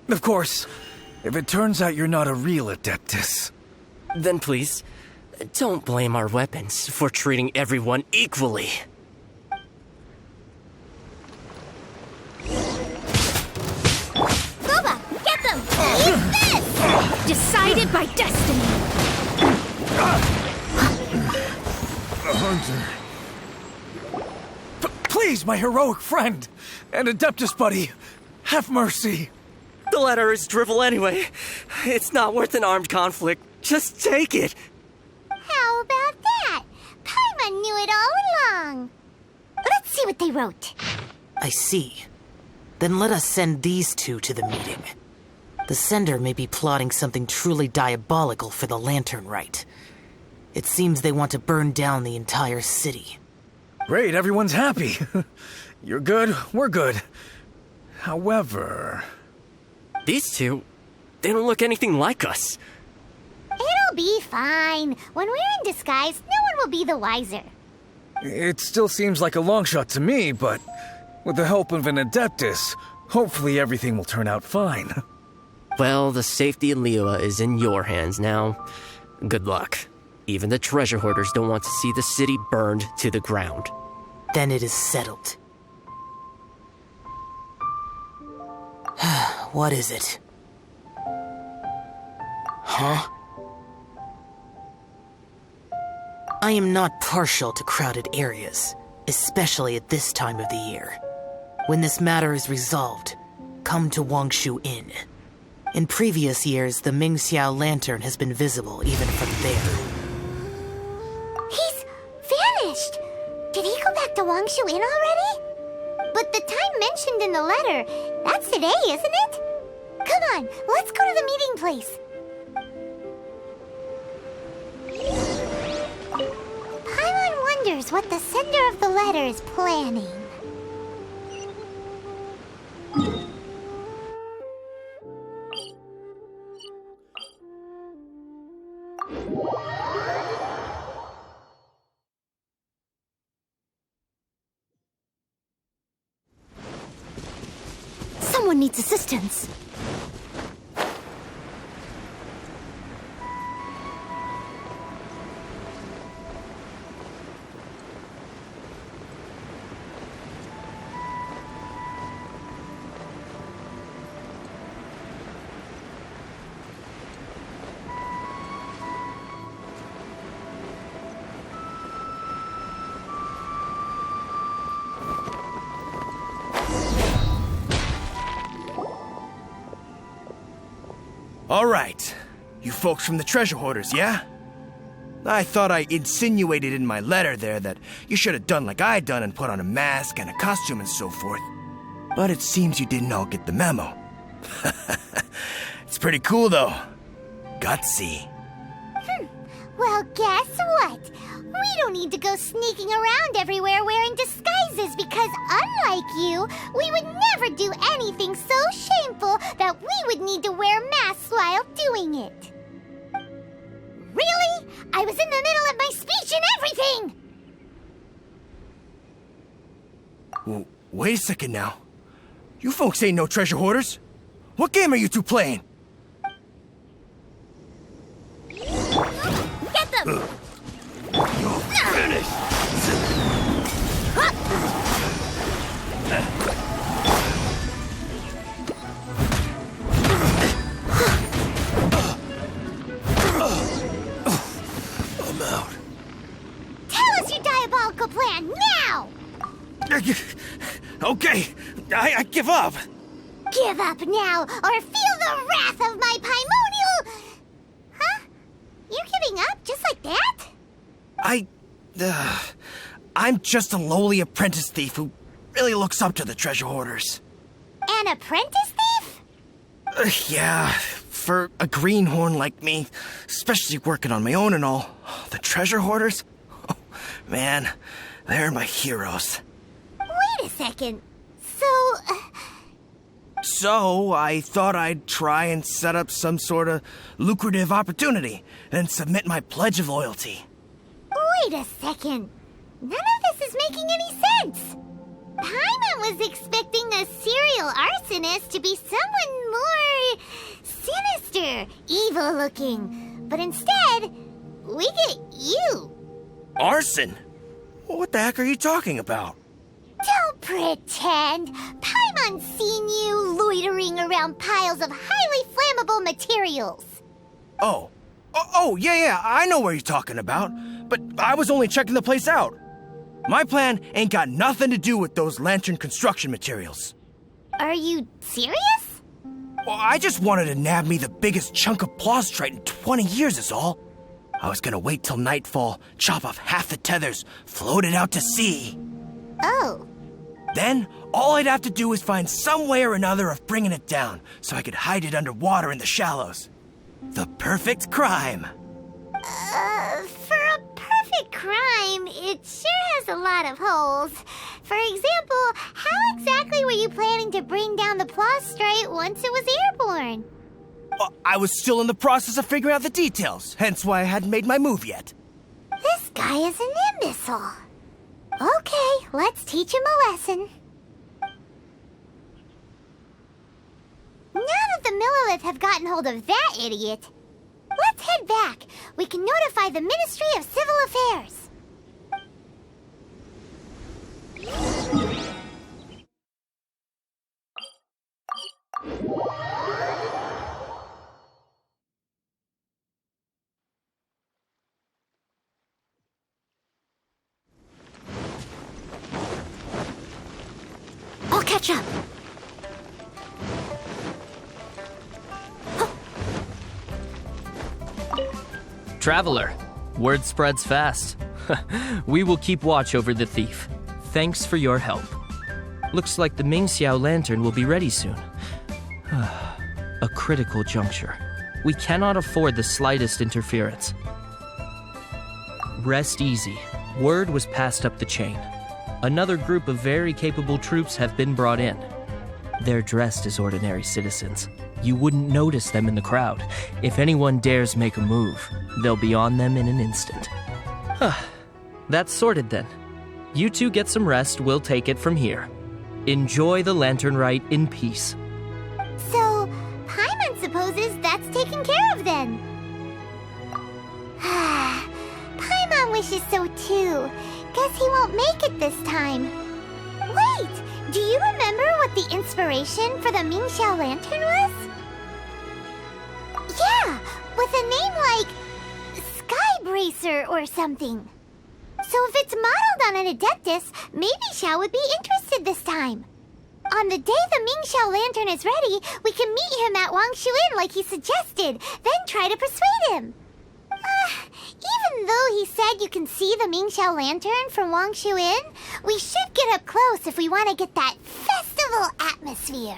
[SPEAKER 7] Of course. If it turns out you're not a real Adeptus.
[SPEAKER 5] Then please, don't blame our weapons for treating everyone equally.
[SPEAKER 3] Boba, get them! Eat this! Decided by destiny.
[SPEAKER 7] Please, my heroic friend and Adeptus buddy, have mercy.
[SPEAKER 5] The letter is drivel anyway. It's not worth an armed conflict. Just take it.
[SPEAKER 1] How about that? Paimon knew it all along. Let's see what they wrote.
[SPEAKER 10] I see. Then let us send these two to the meeting. The sender may be plotting something truly diabolical for the Lantern Rite. It seems they want to burn down the entire city.
[SPEAKER 7] Great, everyone's happy. You're good, we're good. However...
[SPEAKER 5] These two, they don't look anything like us.
[SPEAKER 1] It'll be fine. When we're in disguise, no one will be the wiser.
[SPEAKER 7] It still seems like a long shot to me, but with the help of an Adeptus, hopefully everything will turn out fine.
[SPEAKER 5] Well, the safety of Liyue is in your hands now. Good luck. Even the treasure hoarders don't want to see the city burned to the ground.
[SPEAKER 10] Then it is settled. What is it? Huh? I am not partial to crowded areas, especially at this time of the year. When this matter is resolved, come to Wangshu Inn. In previous years, the Mingxiao lantern has been visible even from there.
[SPEAKER 1] He's vanished! Did he go back to Wangshu Inn already? But the time mentioned in the letter, that's today, isn't it? Come on, let's go to the meeting place. Paimon wonders what the sender of the letter is planning.
[SPEAKER 6] Someone needs assistance.
[SPEAKER 7] All right. You folks from the treasure hoarders, yeah? I thought I insinuated in my letter there that you should have done like I done and put on a mask and a costume and so forth. But it seems you didn't all get the memo. It's pretty cool, though. Gutsy.
[SPEAKER 1] Well, guess what? We don't need to go sneaking around everywhere wearing disguises because, unlike you, we would never do anything so shameful that we would need to wear masks while doing it. Really? I was in the middle of my speech and everything!
[SPEAKER 7] Wait a second now. You folks ain't no treasure hoarders. What game are you two playing?
[SPEAKER 3] Get them!
[SPEAKER 7] You're finished. I'm out.
[SPEAKER 1] Tell us your diabolical plan now!
[SPEAKER 7] Okay, I give up.
[SPEAKER 1] Give up now, or feel the wrath of my primordial... Huh? You giving up just like that?
[SPEAKER 7] I'm just a lowly apprentice thief who really looks up to the treasure hoarders.
[SPEAKER 1] An apprentice thief?
[SPEAKER 7] Yeah, for a greenhorn like me, especially working on my own and all, the treasure hoarders? Oh, man, they're my heroes.
[SPEAKER 1] Wait a second.
[SPEAKER 7] So, I thought I'd try and set up some sort of lucrative opportunity and submit my pledge of loyalty.
[SPEAKER 1] Wait a second. None of this is making any sense. Paimon was expecting a serial arsonist to be someone more sinister, evil-looking. But instead, we get you.
[SPEAKER 7] Arson? What the heck are you talking about?
[SPEAKER 1] Don't pretend. Paimon's seen you loitering around piles of highly flammable materials.
[SPEAKER 7] Oh, yeah, I know what you're talking about. But I was only checking the place out. My plan ain't got nothing to do with those lantern construction materials.
[SPEAKER 1] Are you serious?
[SPEAKER 7] Well, I just wanted to nab me the biggest chunk of plaustrite in 20 years is all. I was gonna wait till nightfall, chop off half the tethers, float it out to sea.
[SPEAKER 1] Oh.
[SPEAKER 7] Then, all I'd have to do is find some way or another of bringing it down, so I could hide it underwater in the shallows. The perfect crime.
[SPEAKER 1] For a perfect crime, it sure has a lot of holes. For example, how exactly were you planning to bring down the plaustrite once it was airborne?
[SPEAKER 7] Well, I was still in the process of figuring out the details, hence why I hadn't made my move yet.
[SPEAKER 1] This guy is an imbecile. Okay, let's teach him a lesson. Now that the Millilith have gotten hold of that idiot, let's head back. We can notify the Ministry of Civil Affairs. I'll catch up.
[SPEAKER 9] Traveler, word spreads fast. We will keep watch over the thief. Thanks for your help. Looks like the Mingxiao lantern will be ready soon. A critical juncture. We cannot afford the slightest interference. Rest easy. Word was passed up the chain. Another group of very capable troops have been brought in. They're dressed as ordinary citizens. You wouldn't notice them in the crowd. If anyone dares make a move, they'll be on them in an instant. That's sorted then. You two get some rest, we'll take it from here. Enjoy the lantern rite in peace.
[SPEAKER 1] So, Paimon supposes that's taken care of then. Paimon wishes so too. Guess he won't make it this time. Wait! Do you remember what the inspiration for the Mingxiao lantern was? Yeah! With a name like Skybracer or something. So if it's modeled on an Adeptus, maybe Xiao would be interested this time. On the day the Mingxiao lantern is ready, we can meet him at Wangshu Inn like he suggested, then try to persuade him. Even though he said you can see the Mingxiao lantern from Wangshu Inn, we should get up close if we want to get that festival atmosphere.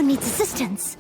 [SPEAKER 1] needs assistance.